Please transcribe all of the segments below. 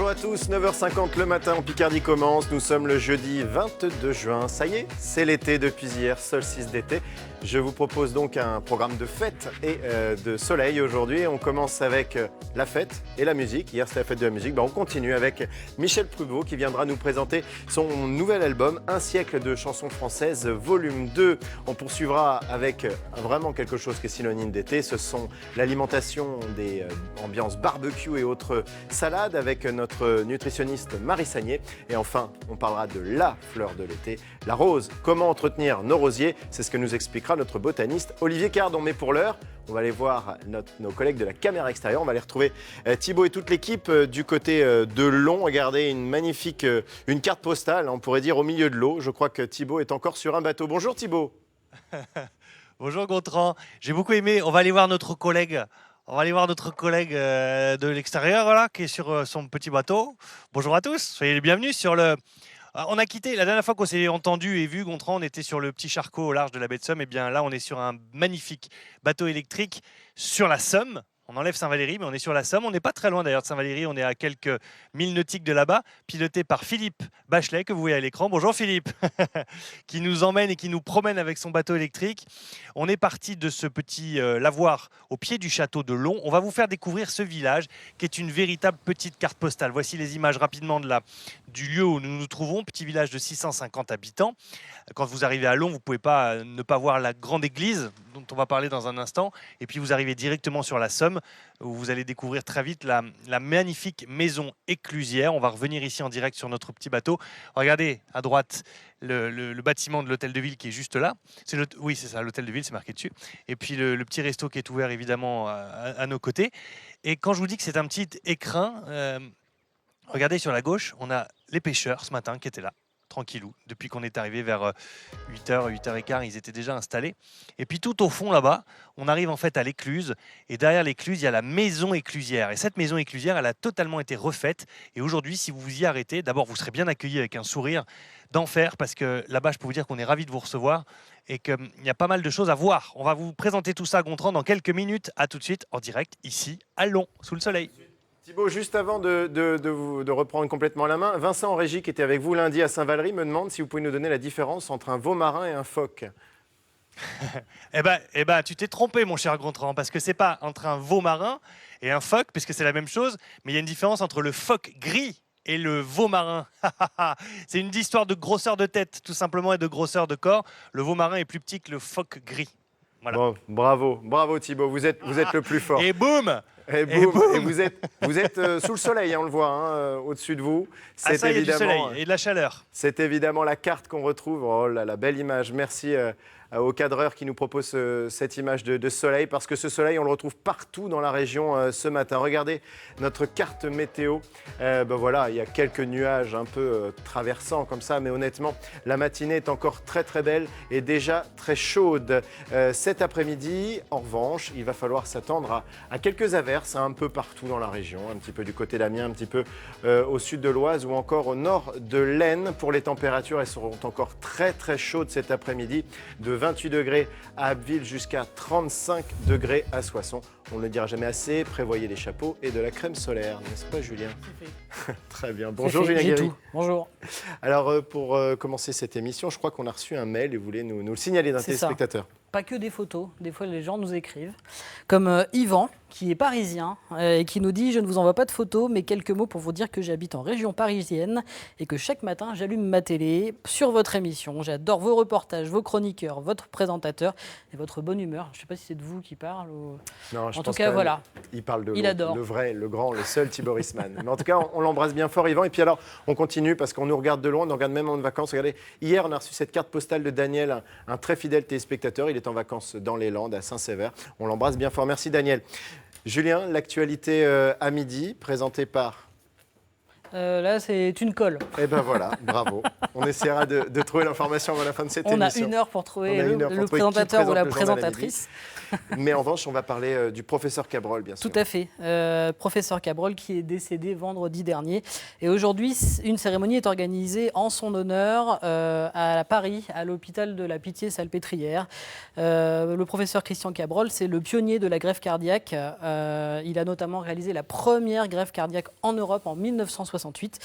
à tous, 9h50 le matin en Picardie commence. Nous sommes le jeudi 22 juin. Ça y est, c'est l'été depuis hier, solstice d'été. Je vous propose donc un programme de fête et de soleil aujourd'hui. On commence avec la fête et la musique. Hier, c'était la fête de la musique. On continue avec Michel Pruvot qui viendra nous présenter son nouvel album, Un siècle de chansons françaises, volume 2. On poursuivra avec vraiment quelque chose qui est synonyme d'été. Ce sont l'alimentation des ambiances barbecue et autres salades avec notre nutritionniste Marie Sagnier. Et enfin, on parlera de la fleur de l'été, la rose. Comment entretenir nos rosiers? C'est ce que nous expliquera notre botaniste Olivier Cardon. Mais pour l'heure, on va aller voir nos collègues de la caméra extérieure. On va aller retrouver Thibaut et toute l'équipe du côté de Long. Regardez, une magnifique une carte postale, on pourrait dire, au milieu de l'eau. Je crois que Thibaut est encore sur un bateau. Bonjour Thibaut. Bonjour Gontran. J'ai beaucoup aimé. On va aller voir notre collègue. De l'extérieur, voilà, qui est sur son petit bateau. Bonjour à tous. Soyez les bienvenus sur le... On a quitté, la dernière fois qu'on s'est entendu et vu, Gontran, on était sur le petit charcot au large de la baie de Somme. Et bien là, on est sur un magnifique bateau électrique sur la Somme. On enlève Saint-Valery, mais on est sur la Somme. On n'est pas très loin d'ailleurs de Saint-Valery. On est à quelques milles nautiques de là-bas, piloté par Philippe Bachelet, que vous voyez à l'écran. Bonjour Philippe, qui nous emmène et qui nous promène avec son bateau électrique. On est parti de ce petit lavoir au pied du château de Long. On va vous faire découvrir ce village, qui est une véritable petite carte postale. Voici les images rapidement du lieu où nous nous trouvons. Petit village de 650 habitants. Quand vous arrivez à Long, vous ne pouvez pas ne pas voir la grande église, dont on va parler dans un instant. Et puis vous arrivez directement sur la Somme, où vous allez découvrir très vite la magnifique maison éclusière. On va revenir ici en direct sur notre petit bateau. Regardez à droite le bâtiment de l'hôtel de ville qui est juste là. Oui, c'est ça, l'hôtel de ville, c'est marqué dessus. Et puis le petit resto qui est ouvert évidemment à nos côtés. Et quand je vous dis que c'est un petit écrin, regardez sur la gauche, on a les pêcheurs ce matin qui étaient là, tranquillou. Depuis qu'on est arrivé vers 8h, 8h15, ils étaient déjà installés. Et puis tout au fond là-bas, on arrive en fait à l'écluse. Et derrière l'écluse, il y a la maison éclusière. Et cette maison éclusière, elle a totalement été refaite. Et aujourd'hui, si vous vous y arrêtez, d'abord, vous serez bien accueillis avec un sourire d'enfer. Parce que là-bas, je peux vous dire qu'on est ravis de vous recevoir. Et qu'il y a pas mal de choses à voir. On va vous présenter tout ça, Gontran, dans quelques minutes. À tout de suite, en direct, ici, à Long, sous le soleil. Thibaut, juste avant de reprendre complètement la main, Vincent en régie qui était avec vous lundi à Saint-Valery me demande si vous pouvez nous donner la différence entre un veau marin et un phoque. Eh ben, tu t'es trompé, mon cher Gontran, parce que c'est pas entre un veau marin et un phoque, puisque c'est la même chose, mais il y a une différence entre le phoque gris et le veau marin. C'est une histoire de grosseur de tête, tout simplement, et de grosseur de corps. Le veau marin est plus petit que le phoque gris. Voilà. Bon, bravo Thibaut, vous êtes le plus fort. Et boum! Et boum. Et vous êtes sous le soleil, on le voit, au-dessus de vous. Ça, il y a du soleil et de la chaleur. C'est évidemment la carte qu'on retrouve. Oh là là, belle image. Merci au cadreur qui nous propose cette image de soleil, parce que ce soleil, on le retrouve partout dans la région ce matin. Regardez notre carte météo. Voilà, il y a quelques nuages un peu traversants comme ça, mais honnêtement, la matinée est encore très très belle et déjà très chaude. Cet après-midi, en revanche, il va falloir s'attendre à quelques averses un peu partout dans la région, un petit peu du côté d'Amiens, un petit peu au sud de l'Oise ou encore au nord de l'Aisne. Pour les températures, elles seront encore très très chaudes cet après-midi, de 28 degrés à Abbeville jusqu'à 35 degrés à Soissons. On ne le dira jamais assez, prévoyez les chapeaux et de la crème solaire, n'est-ce pas Julien? Très bien. Bonjour Julien Guéry. Bonjour. Alors pour commencer cette émission, je crois qu'on a reçu un mail et vous voulez nous le signaler d'un téléspectateur. Pas que des photos, des fois les gens nous écrivent, comme Yvan, qui est parisien et qui nous dit « Je ne vous envoie pas de photos, mais quelques mots pour vous dire que j'habite en région parisienne et que chaque matin, j'allume ma télé sur votre émission. J'adore vos reportages, vos chroniqueurs, votre présentateur et votre bonne humeur. » Je ne sais pas si c'est de vous qui parle ou... Non, en tout cas, voilà. Il parle de adore. Le vrai, le grand, le seul Thibaut Rissman. Mais en tout cas, on l'embrasse bien fort, Yvan. Et puis alors, on continue parce qu'on nous regarde de loin, on nous regarde même en vacances. Regardez, hier, on a reçu cette carte postale de Daniel, un très fidèle téléspectateur. Il est en vacances dans les Landes, à Saint-Sévère. On l'embrasse bien fort. Merci Daniel. Julien, l'actualité à midi, présentée par... Là, c'est une colle. Eh ben voilà, bravo. On essaiera de trouver l'information avant la fin de cette émission. On a une heure pour trouver le présentateur ou la présentatrice. Mais en revanche, on va parler du professeur Cabrol, bien sûr. Tout à fait. Professeur Cabrol qui est décédé vendredi dernier. Et aujourd'hui, une cérémonie est organisée en son honneur à Paris, à l'hôpital de la Pitié-Salpêtrière. Le professeur Christian Cabrol, c'est le pionnier de la greffe cardiaque. Il a notamment réalisé la première greffe cardiaque en Europe en 1970. 1968.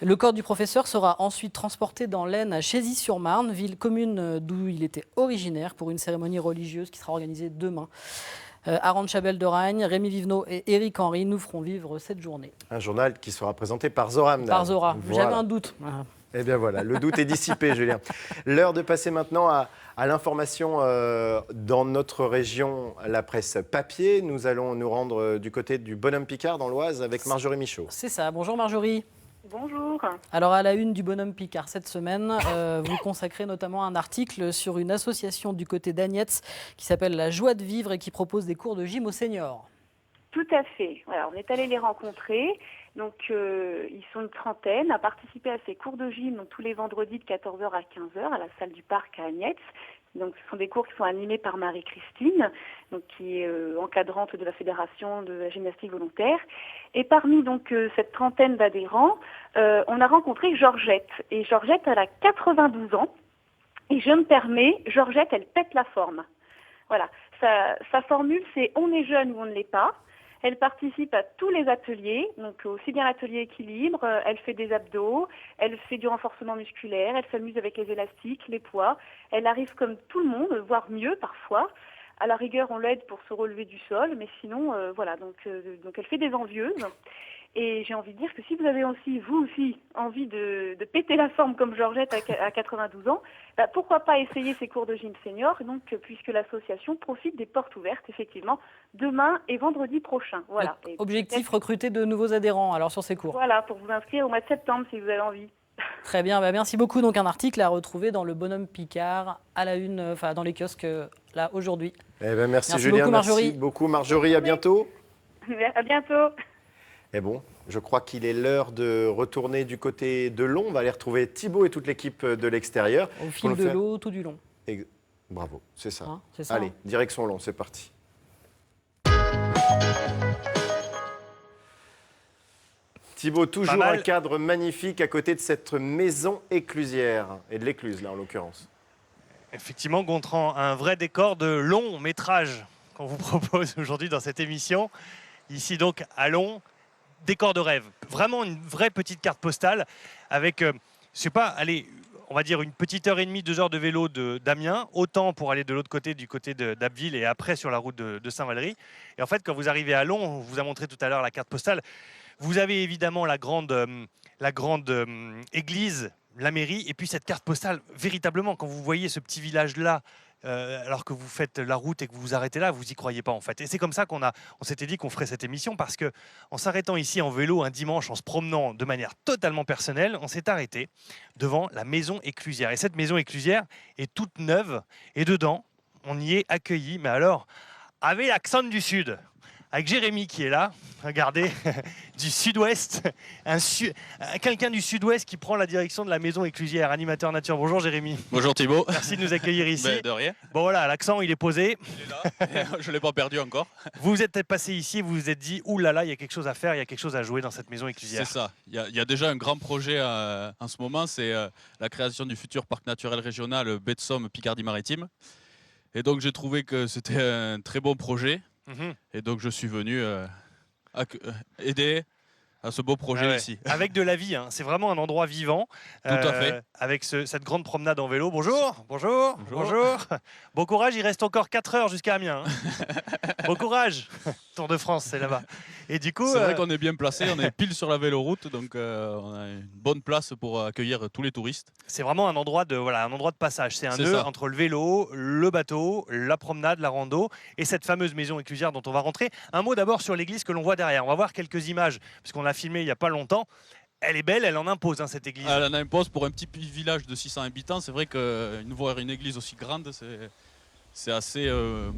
Le corps du professeur sera ensuite transporté dans l'Aisne à Chézy-sur-Marne, ville commune d'où il était originaire, pour une cérémonie religieuse qui sera organisée demain. Arande Chabel-de-Ragne, Rémi Vivenot et Éric Henry nous feront vivre cette journée. Un journal qui sera présenté par Zora. Par Zora. Voilà. J'avais un doute. Eh bien voilà, le doute est dissipé, Julien. L'heure de passer maintenant à l'information dans notre région, la presse papier. Nous allons nous rendre du côté du Bonhomme Picard dans l'Oise avec Marjorie Michaud. C'est ça. Bonjour Marjorie. Bonjour. Alors à la une du Bonhomme Picard cette semaine, vous consacrez notamment un article sur une association du côté d'Agnetz qui s'appelle La Joie de Vivre et qui propose des cours de gym aux seniors. Tout à fait. Voilà, on est allé les rencontrer. Donc, ils sont une trentaine à participer à ces cours de gym donc, tous les vendredis de 14h à 15h à la salle du parc à Agnetz. Donc, ce sont des cours qui sont animés par Marie-Christine, donc, qui est encadrante de la Fédération de la gymnastique volontaire. Et parmi donc, cette trentaine d'adhérents, on a rencontré Georgette. Et Georgette, elle a 92 ans. Et je me permets, Georgette, elle pète la forme. Voilà. Sa formule, c'est « on est jeune ou on ne l'est pas ». Elle participe à tous les ateliers, donc aussi bien l'atelier équilibre, elle fait des abdos, elle fait du renforcement musculaire, elle s'amuse avec les élastiques, les poids. Elle arrive comme tout le monde, voire mieux parfois. À la rigueur, on l'aide pour se relever du sol, mais sinon, voilà, donc elle fait des envieuses. Et j'ai envie de dire que si vous avez aussi, vous aussi, envie de péter la forme comme Georgette à 92 ans, bah, pourquoi pas essayer ces cours de gym senior, donc, puisque l'association profite des portes ouvertes, effectivement, demain et vendredi prochain. Voilà. Donc, objectif, recruter de nouveaux adhérents alors, sur ces cours. Voilà, pour vous inscrire au mois de septembre si vous avez envie. Très bien, bah merci beaucoup. Donc un article à retrouver dans le Bonhomme Picard, à la une, enfin dans les kiosques là aujourd'hui. Eh ben, merci Merci Julien, beaucoup, Marjorie. merci beaucoup Marjorie, à bientôt. À bientôt. Et bon, je crois qu'il est l'heure de retourner du côté de Long. On va aller retrouver Thibaut et toute l'équipe de l'extérieur. Au fil de l'eau, tout du long. Bravo, c'est ça. Hein, c'est ça. Allez, direction Long, c'est parti. Thibaut, toujours un cadre magnifique à côté de cette maison éclusière, et de l'écluse là en l'occurrence. Effectivement, Gontran, un vrai décor de long métrage qu'on vous propose aujourd'hui dans cette émission. Ici donc à Long, décor de rêve. Vraiment une vraie petite carte postale avec, je sais pas, allez, on va dire une petite heure et demie, 2 heures de vélo d'Amiens, autant pour aller de l'autre côté, du côté d'Abbeville et après sur la route de Saint-Valery. Et en fait, quand vous arrivez à Long, on vous a montré tout à l'heure la carte postale, vous avez évidemment la grande église, la mairie, et puis cette carte postale, véritablement, quand vous voyez ce petit village-là, alors que vous faites la route et que vous vous arrêtez là, vous n'y croyez pas en fait. Et c'est comme ça on s'était dit qu'on ferait cette émission, parce que en s'arrêtant ici en vélo un dimanche, en se promenant de manière totalement personnelle, on s'est arrêté devant la maison éclusière. Et cette maison éclusière est toute neuve, et dedans, on y est accueilli, mais alors, avec l'accent du Sud. Avec Jérémy qui est là, regardez, du sud-ouest, quelqu'un du sud-ouest qui prend la direction de la maison éclusière, animateur nature. Bonjour Jérémy. Bonjour Thibaut. Merci de nous accueillir ici. De rien. Bon voilà, l'accent il est posé. Il est là, je ne l'ai pas perdu encore. Vous vous êtes passé ici, vous vous êtes dit, ouh là là, il y a quelque chose à faire, il y a quelque chose à jouer dans cette maison éclusière. C'est ça, il y a déjà un grand projet en ce moment, c'est la création du futur parc naturel régional baie de Somme Picardie-Maritime. Et donc j'ai trouvé que c'était un très bon projet. Et donc je suis venu aider à ce beau projet ici. Avec de la vie, hein. C'est vraiment un endroit vivant. Tout à fait. Avec cette grande promenade en vélo. Bonjour. Bon courage, il reste encore 4 heures jusqu'à Amiens. Hein. Bon courage. Tour de France, c'est là-bas. Et du coup, c'est vrai qu'on est bien placé, on est pile sur la véloroute, donc on a une bonne place pour accueillir tous les touristes. C'est vraiment un endroit de passage. C'est un nœud entre le vélo, le bateau, la promenade, la rando et cette fameuse maison éclusière dont on va rentrer. Un mot d'abord sur l'église que l'on voit derrière. On va voir quelques images, puisqu'on a filmé il n'y a pas longtemps. Elle est belle, elle en impose, hein, cette église. Elle en impose pour un petit village de 600 habitants. C'est vrai voir une église aussi grande, c'est assez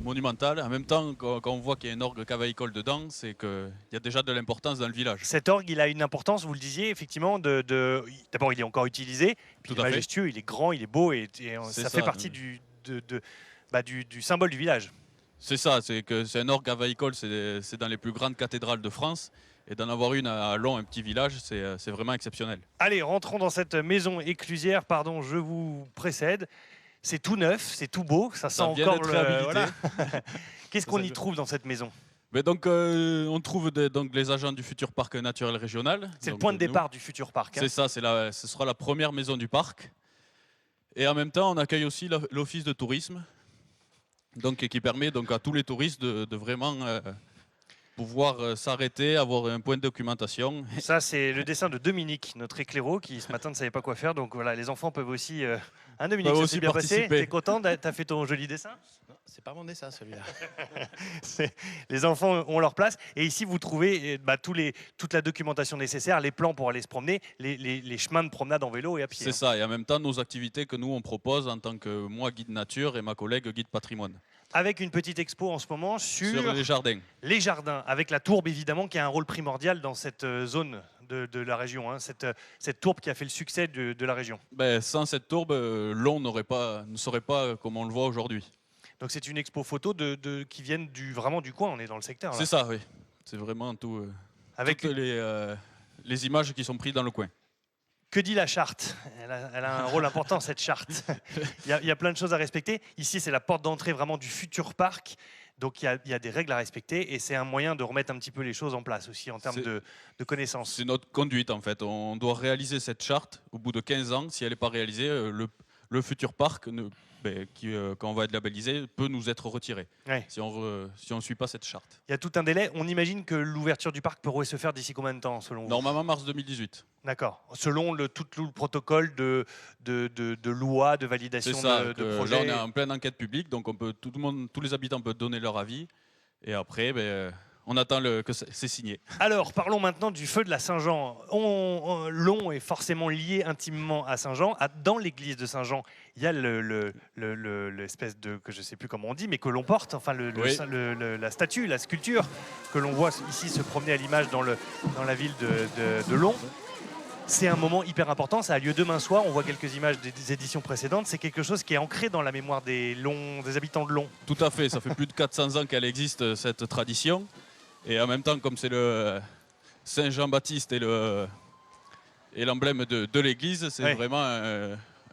monumental. En même temps, quand on voit qu'il y a un orgue cavaïcole dedans, c'est qu'il y a déjà de l'importance dans le village. Cet orgue, il a une importance, vous le disiez, effectivement. D'abord, il est encore utilisé. Puis il est majestueux, il est grand, il est beau, et ça fait partie du symbole du village. C'est ça, c'est un orgue cavaïcole, c'est dans les plus grandes cathédrales de France. Et d'en avoir une à Long, un petit village, c'est vraiment exceptionnel. Allez, rentrons dans cette maison éclusière. Pardon, je vous précède. C'est tout neuf, c'est tout beau, ça sent encore le... Voilà. Qu'est-ce qu'on y trouve dans cette maison ? Mais donc, on trouve donc les agents du futur parc naturel régional. C'est le Donc, point de nous, départ du futur parc. Hein. C'est ça, ce sera la première maison du parc. Et en même temps, on accueille aussi l'office de tourisme, donc, qui permet donc, à tous les touristes de vraiment pouvoir s'arrêter, avoir un point de documentation. Ça, c'est le dessin de Dominique, notre éclairot, qui ce matin ne savait pas quoi faire. Donc voilà, les enfants peuvent aussi. Hein, Dominique, Peuvent ça aussi s'est bien passé. participer. T'es content? T'as fait ton joli dessin? Non, c'est pas mon dessin celui-là. Les enfants ont leur place. Et ici, vous trouvez toute la documentation nécessaire, les plans pour aller se promener, les chemins de promenade en vélo et à pied. C'est ça, et en même temps, nos activités que nous, on propose en tant que moi, guide nature, et ma collègue, guide patrimoine. Avec une petite expo en ce moment sur les jardins. Les jardins, avec la tourbe évidemment qui a un rôle primordial dans cette zone de la région, hein, cette tourbe qui a fait le succès de la région. Ben, sans cette tourbe, l'on ne saurait pas comme on le voit aujourd'hui. Donc c'est une expo photo qui viennent vraiment du coin, on est dans le secteur. Là. C'est ça, oui. C'est vraiment tout. Avec toutes les images qui sont prises dans le coin. Que dit la charte? Elle a un rôle important, cette charte. Il y a plein de choses à respecter. Ici, c'est la porte d'entrée vraiment du futur parc. Donc, il y a des règles à respecter et c'est un moyen de remettre un petit peu les choses en place aussi en termes de connaissances. C'est notre conduite, en fait. On doit réaliser cette charte au bout de 15 ans. Si elle n'est pas réalisée, le futur parc, quand on va être labellisé, peut nous être retiré Ouais. si on ne suit pas cette charte. Il y a tout un délai. On imagine que l'ouverture du parc pourrait se faire d'ici combien de temps, selon vous? Normalement, mars 2018. D'accord. Selon tout le protocole de loi, de validation C'est ça. de projet. Là, on est en pleine enquête publique, donc tous les habitants peuvent donner leur avis. Et après, on attend que c'est signé. Alors, parlons maintenant du feu de la Saint-Jean. Long est forcément lié intimement à Saint-Jean. Dans l'église de Saint-Jean, il y a l'espèce de, que je ne sais plus comment on dit, mais que l'on porte, enfin Oui. la statue, la sculpture que l'on voit ici se promener à l'image dans la ville de Long. C'est un moment hyper important, ça a lieu demain soir, on voit quelques images des éditions précédentes, c'est quelque chose qui est ancré dans la mémoire des habitants de Long. Tout à fait, ça fait plus de 400 ans qu'elle existe, cette tradition. Et en même temps, comme c'est le Saint Jean-Baptiste et l'emblème de l'église, c'est vraiment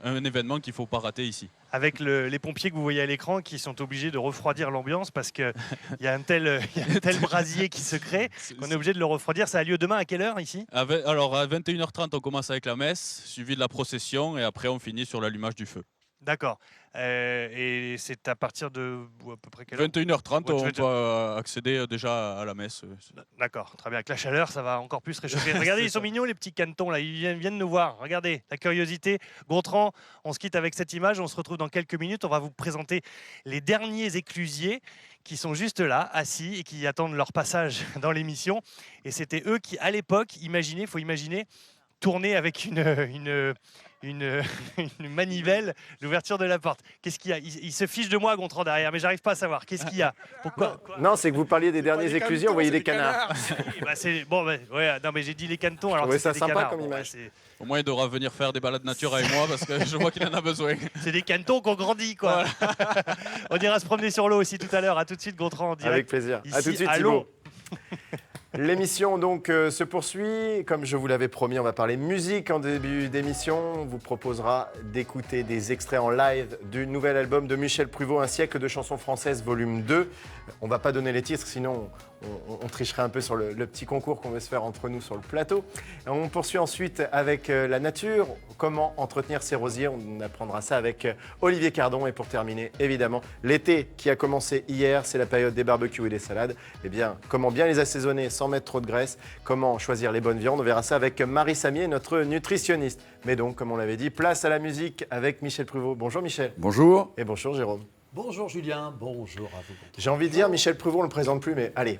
un événement qu'il ne faut pas rater ici. Avec les pompiers que vous voyez à l'écran qui sont obligés de refroidir l'ambiance parce qu'il y a un tel brasier qui se crée qu'on est obligé de le refroidir. Ça a lieu demain à quelle heure ici? Alors à 21h30, on commence avec la messe, suivi de la procession, et après on finit sur l'allumage du feu. D'accord. Et c'est à partir de à peu près quelle heure? 21h30, Ouais, on peut accéder déjà à la messe. D'accord, très bien. Avec la chaleur, ça va encore plus réchauffer. Regardez, ils sont mignons, les petits canetons, là. Ils viennent nous voir. Regardez, la curiosité. Gontran, on se quitte avec cette image. On se retrouve dans quelques minutes. On va vous présenter les derniers éclusiers qui sont juste là, assis, et qui attendent leur passage dans l'émission. Et c'était eux qui, à l'époque, faut imaginer, tourner avec une manivelle l'ouverture de la porte. Qu'est-ce qu'il y a? Il se fiche de moi, Gontran, derrière, mais j'arrive pas à savoir. Qu'est-ce qu'il y a? Pourquoi? Non, c'est que vous parliez des derniers éclusiers, on voyait des canards. Non, mais j'ai dit les canetons. Alors trouvais que ça c'était des sympa canards. comme image. Au moins, il devra venir faire des balades nature avec moi parce que je vois qu'il en a besoin. C'est des canetons qu'on grandit, quoi. On ira se promener sur l'eau aussi tout à l'heure. À tout de suite, Gontran, en direct. Avec plaisir. Ici, À tout de suite, à Thibaut. Long. L'émission donc se poursuit. Comme je vous l'avais promis, on va parler musique en début d'émission. On vous proposera d'écouter des extraits en live du nouvel album de Michel Pruvot, Un siècle de chansons françaises, volume 2. On ne va pas donner les titres, sinon on tricherait un peu sur le petit concours qu'on veut se faire entre nous sur le plateau. On poursuit ensuite avec la nature, comment entretenir ses rosiers. On apprendra ça avec Olivier Cardon. Et pour terminer, évidemment, l'été qui a commencé hier, c'est la période des barbecues et des salades. Eh bien, comment bien les assaisonner sans mettre trop de graisse, comment choisir les bonnes viandes. On verra ça avec Marie Samier, notre nutritionniste. Mais donc, comme on l'avait dit, place à la musique avec Michel Pruvot. Bonjour Michel. Bonjour. Et bonjour Jérôme. Bonjour Julien, bonjour à vous. J'ai envie de dire, Michel Pruvot, on ne le présente plus, mais allez,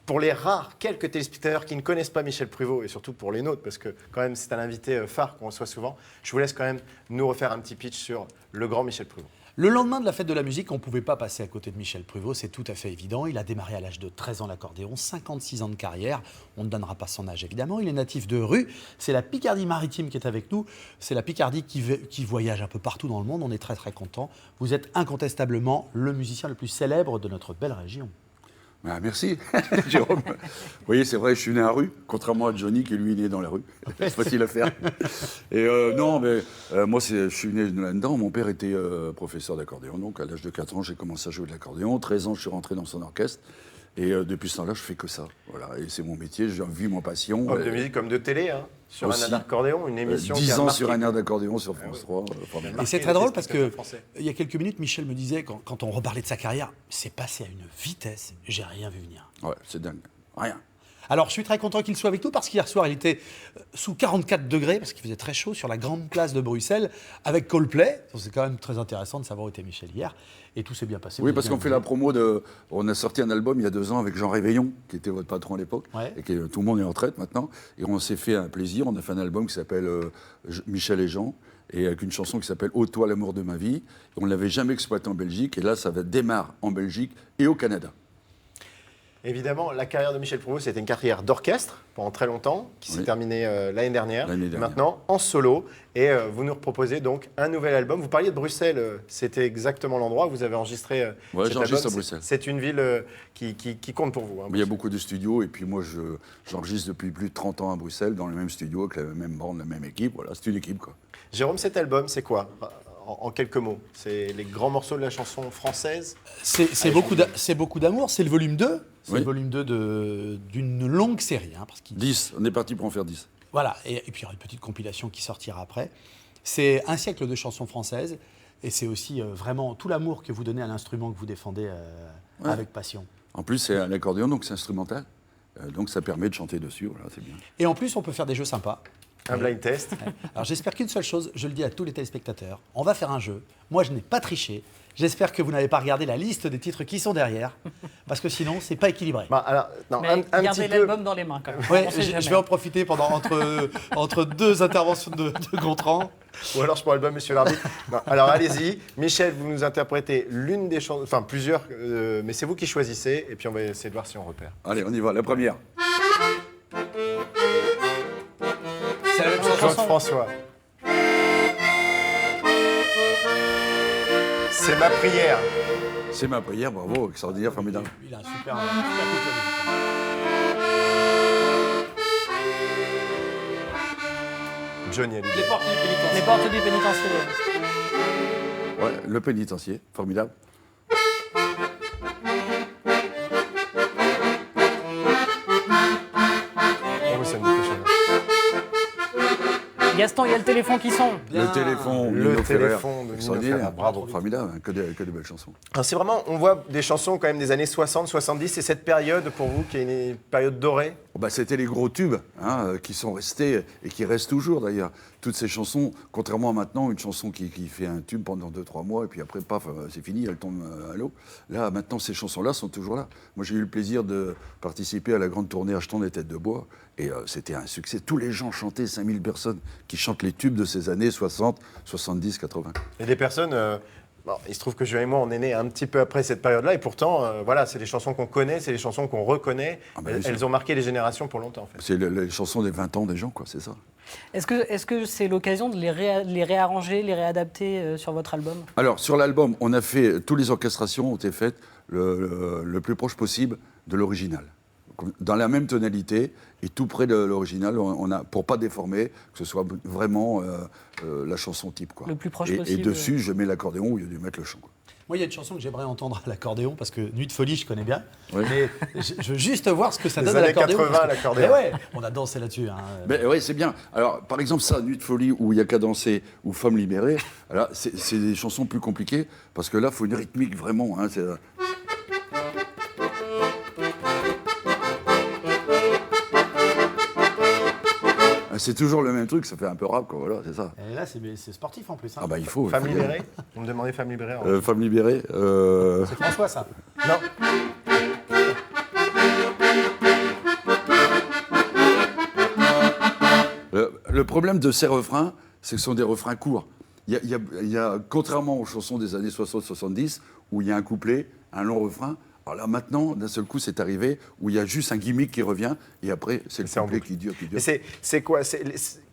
pour les rares quelques téléspectateurs qui ne connaissent pas Michel Pruvot, et surtout pour les nôtres, parce que quand même c'est un invité phare qu'on reçoit souvent, je vous laisse quand même nous refaire un petit pitch sur le grand Michel Pruvot. Le lendemain de la fête de la musique, on ne pouvait pas passer à côté de Michel Pruvot, c'est tout à fait évident. Il a démarré à l'âge de 13 ans l'accordéon, 56 ans de carrière. On ne donnera pas son âge évidemment. Il est natif de Rue. C'est la Picardie-Maritime qui est avec nous. C'est la Picardie qui voyage un peu partout dans le monde. On est très très content. Vous êtes incontestablement le musicien le plus célèbre de notre belle région. Ah, merci, Jérôme. Vous voyez, c'est vrai, je suis né à Rue, contrairement à Johnny qui, lui, est né dans la rue. C'est facile à faire. Et non, mais moi, je suis né là-dedans. Mon père était professeur d'accordéon. Donc, à l'âge de 4 ans, j'ai commencé à jouer de l'accordéon. 13 ans, je suis rentré dans son orchestre. Et depuis ce temps-là, je fais que ça. Voilà. Et c'est mon métier, j'ai vu mon passion. Homme de musique comme de télé, hein, sur Aussi. un air d'accordéon, une émission 10 qui a ans marqué. sur un air d'accordéon sur France 3. Et c'est très drôle parce que Français. il y a quelques minutes, Michel me disait, quand on reparlait de sa carrière, c'est passé à une vitesse, j'ai rien vu venir. Ouais, c'est dingue. Rien. Alors, je suis très content qu'il soit avec nous parce qu'hier soir, il était sous 44 degrés, parce qu'il faisait très chaud, sur la grande place de Bruxelles, avec Coldplay. C'est quand même très intéressant de savoir où était Michel hier. Et tout s'est bien passé. Oui, vous parce êtes qu'on bien fait la promo de. On a sorti un album il y a 2 ans avec Jean Réveillon, qui était votre patron à l'époque, Ouais. et tout le monde est en retraite maintenant. Et on s'est fait un plaisir. On a fait un album qui s'appelle Michel et Jean, et avec une chanson qui s'appelle Ô toi l'amour de ma vie. Et on ne l'avait jamais exploité en Belgique, et là, ça va démarrer en Belgique et au Canada. Évidemment, la carrière de Michel Pruvot, c'était une carrière d'orchestre pendant très longtemps, qui s'est Oui. terminée l'année dernière. L'année dernière. Maintenant, en solo. Et vous nous proposez donc un nouvel album. Vous parliez de Bruxelles, c'était exactement l'endroit où vous avez enregistré Ouais, cet j'enregistre album. à Bruxelles. C'est une ville qui compte pour vous. Hein, Mais il y a beaucoup de studios, et puis moi, j'enregistre depuis plus de 30 ans à Bruxelles, dans le même studio, avec la même bande, la même équipe. Voilà, c'est une équipe, quoi. Jérôme, cet album, c'est quoi en quelques mots? C'est les grands morceaux de la chanson française? C'est beaucoup d'amour. C'est le volume 2. C'est Oui. le volume 2 d'une longue série. Hein, parce qu'il 10, on est parti pour en faire 10. Voilà, et puis il y aura une petite compilation qui sortira après. C'est un siècle de chansons françaises, et c'est aussi vraiment tout l'amour que vous donnez à l'instrument que vous défendez Ouais. avec passion. En plus, c'est un accordéon, donc c'est instrumental. Donc ça permet de chanter dessus, voilà, c'est bien. Et en plus, on peut faire des jeux sympas. Un blind test? Alors j'espère qu'une seule chose, je le dis à tous les téléspectateurs, on va faire un jeu. Moi, je n'ai pas triché. J'espère que vous n'avez pas regardé la liste des titres qui sont derrière, parce que sinon, c'est pas équilibré. Bah, alors, non, Mais un gardez petit peu. l'album dans les mains quand même. Ouais, On sait je jamais. vais en profiter entre deux interventions de Gontran. Ou alors je prends l'album, monsieur l'arbitre. Non, alors allez-y. Michel, vous nous interprétez l'une des chansons, enfin plusieurs, mais c'est vous qui choisissez. Et puis on va essayer de voir si on repère. Allez, on y va, la première. C'est la même Claude chanson. François. C'est ma prière. C'est ma prière, bravo, extraordinaire, formidable. Il a un super culture musicale. Johnny Hallyday. Les portes du pénitencier. Ouais, le pénitencier, formidable. Oh, ça me dit quelque chose. Gaston, il y a le téléphone qui sonne. Le téléphone, Le Nino Ferrer, téléphone de Nino extraordinaire, Ferrer, bravo. Formidable, hein, que de belles chansons. Alors, c'est vraiment, on voit des chansons quand même des années 60, 70. C'est cette période pour vous qui est une période dorée. Bon, bah, c'était les gros tubes hein, qui sont restés et qui restent toujours d'ailleurs. Toutes ces chansons, contrairement à maintenant, une chanson qui fait un tube pendant 2-3 mois et puis après, paf, c'est fini, elle tombe à l'eau. Là, maintenant, ces chansons-là sont toujours là. Moi, j'ai eu le plaisir de participer à la grande tournée Achetons des têtes de bois et c'était un succès. Tous les gens chantaient, 5000 personnes qui chantent les tubes de ces années 60, 70, 80. Et des personnes. Bon, il se trouve que Julien et moi, on est nés un petit peu après cette période-là, et pourtant, voilà, c'est des chansons qu'on connaît, c'est des chansons qu'on reconnaît. Ah bah, Elles ont marqué les générations pour longtemps, en fait. C'est les chansons des 20 ans des gens, quoi, c'est ça. Est-ce que c'est l'occasion de les réarranger, les réadapter sur votre album? Alors, sur l'album, on a fait, toutes les orchestrations ont été faites le plus proche possible de l'original. Dans la même tonalité et tout près de l'original, on a, pour pas déformer, que ce soit vraiment la chanson type. Quoi. Le plus proche et possible. Et dessus, je mets l'accordéon au lieu de mettre le chant. Quoi. Moi, il y a une chanson que j'aimerais entendre à l'accordéon, parce que Nuit de folie, je connais bien. Oui. Mais je veux juste voir ce que ça Les donne à années l'accordéon. 80 parce que- à l'accordéon. Mais ouais, on a dansé là-dessus. Hein. Mais oui, c'est bien. Alors, par exemple, ça, Nuit de folie, où il n'y a qu'à danser, ou Femme libérée, alors, c'est des chansons plus compliquées, parce que là, il faut une rythmique vraiment. Hein, c'est toujours le même truc, ça fait un peu rap, quoi, voilà, c'est ça. Et là, c'est sportif en plus. Hein. Ah bah il faut. Femme il faut libérée? Vous me demandez Femme libérée? alors. Femme libérée. C'est François, ça. Non. Le problème de ces refrains, c'est que ce sont des refrains courts. Il y a, contrairement aux chansons des années 60-70, où il y a un couplet, un long refrain, alors là maintenant, d'un seul coup, c'est arrivé, où il y a juste un gimmick qui revient, et après, c'est le C'est en couplet boucle. qui dure, qui dure. Et c'est quoi?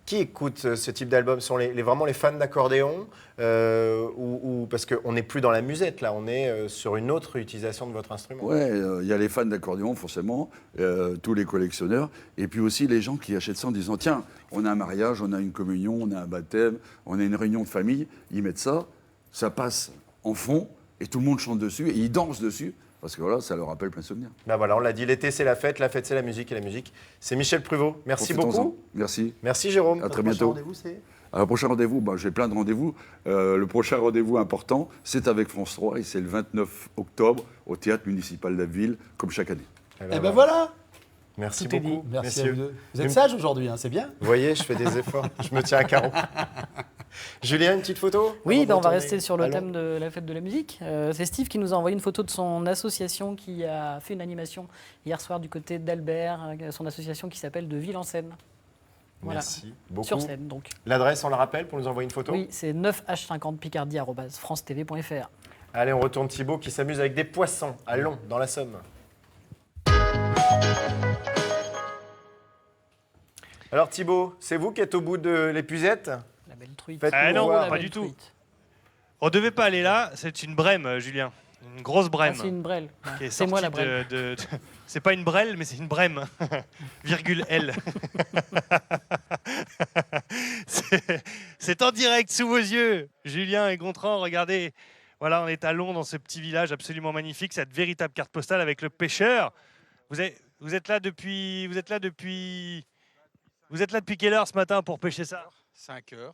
Qui écoute ce type d'album? Sont vraiment les fans d'accordéon ou parce qu'on n'est plus dans la musette, là, on est sur une autre utilisation de votre instrument? Ouais, il y a les fans d'accordéon, forcément, tous les collectionneurs, et puis aussi les gens qui achètent ça en disant, tiens, on a un mariage, on a une communion, on a un baptême, on a une réunion de famille, ils mettent ça, ça passe en fond, et tout le monde chante dessus et ils dansent dessus. Parce que voilà, ça leur rappelle plein de souvenirs. Ben voilà, on l'a dit, l'été c'est la fête c'est la musique et la musique c'est Michel Pruvot. Merci Profitons-en. beaucoup. Merci. Merci Jérôme. À très Votre prochain bientôt. rendez-vous, c'est Alors, le prochain rendez-vous, j'ai plein de rendez-vous. Le prochain rendez-vous important, c'est avec France 3 et c'est le 29 octobre au Théâtre municipal de la ville, comme chaque année. Eh ben voilà. Merci Tout est dit. beaucoup, Merci à messieurs. vous deux. Vous êtes sages aujourd'hui, hein, c'est bien. Vous voyez, je fais des efforts, je me tiens à carreau. Julien, une petite photo Oui, avant de on va retourner rester sur le à thème de la fête de la musique. C'est Steve qui nous a envoyé une photo de son association qui a fait une animation hier soir du côté d'Albert, son association qui s'appelle De Ville en Seine. Voilà. Merci beaucoup. Sur scène, donc. L'adresse, on la rappelle pour nous envoyer une photo. Oui, c'est 9h50picardie@francetv.fr. Allez, on retourne Thibaut qui s'amuse avec des poissons à Long, dans la Somme. Alors Thibaut, c'est vous qui êtes au bout de l'épuisette? La belle truite. Faites-nous Ah non, voir. La pas belle du tout. truite. On devait pas aller là, c'est une brème, Julien. Une grosse Ah, brème. c'est une brêle. qui est C'est moi la sortie brêle. C'est pas une brêle, mais c'est une brème. Virgule L. C'est en direct sous vos yeux. Julien et Gontran, regardez. Voilà, on est à Long, dans ce petit village absolument magnifique, cette véritable carte postale avec le pêcheur. Vous êtes là depuis quelle heure ce matin pour pêcher ça? 5 heures.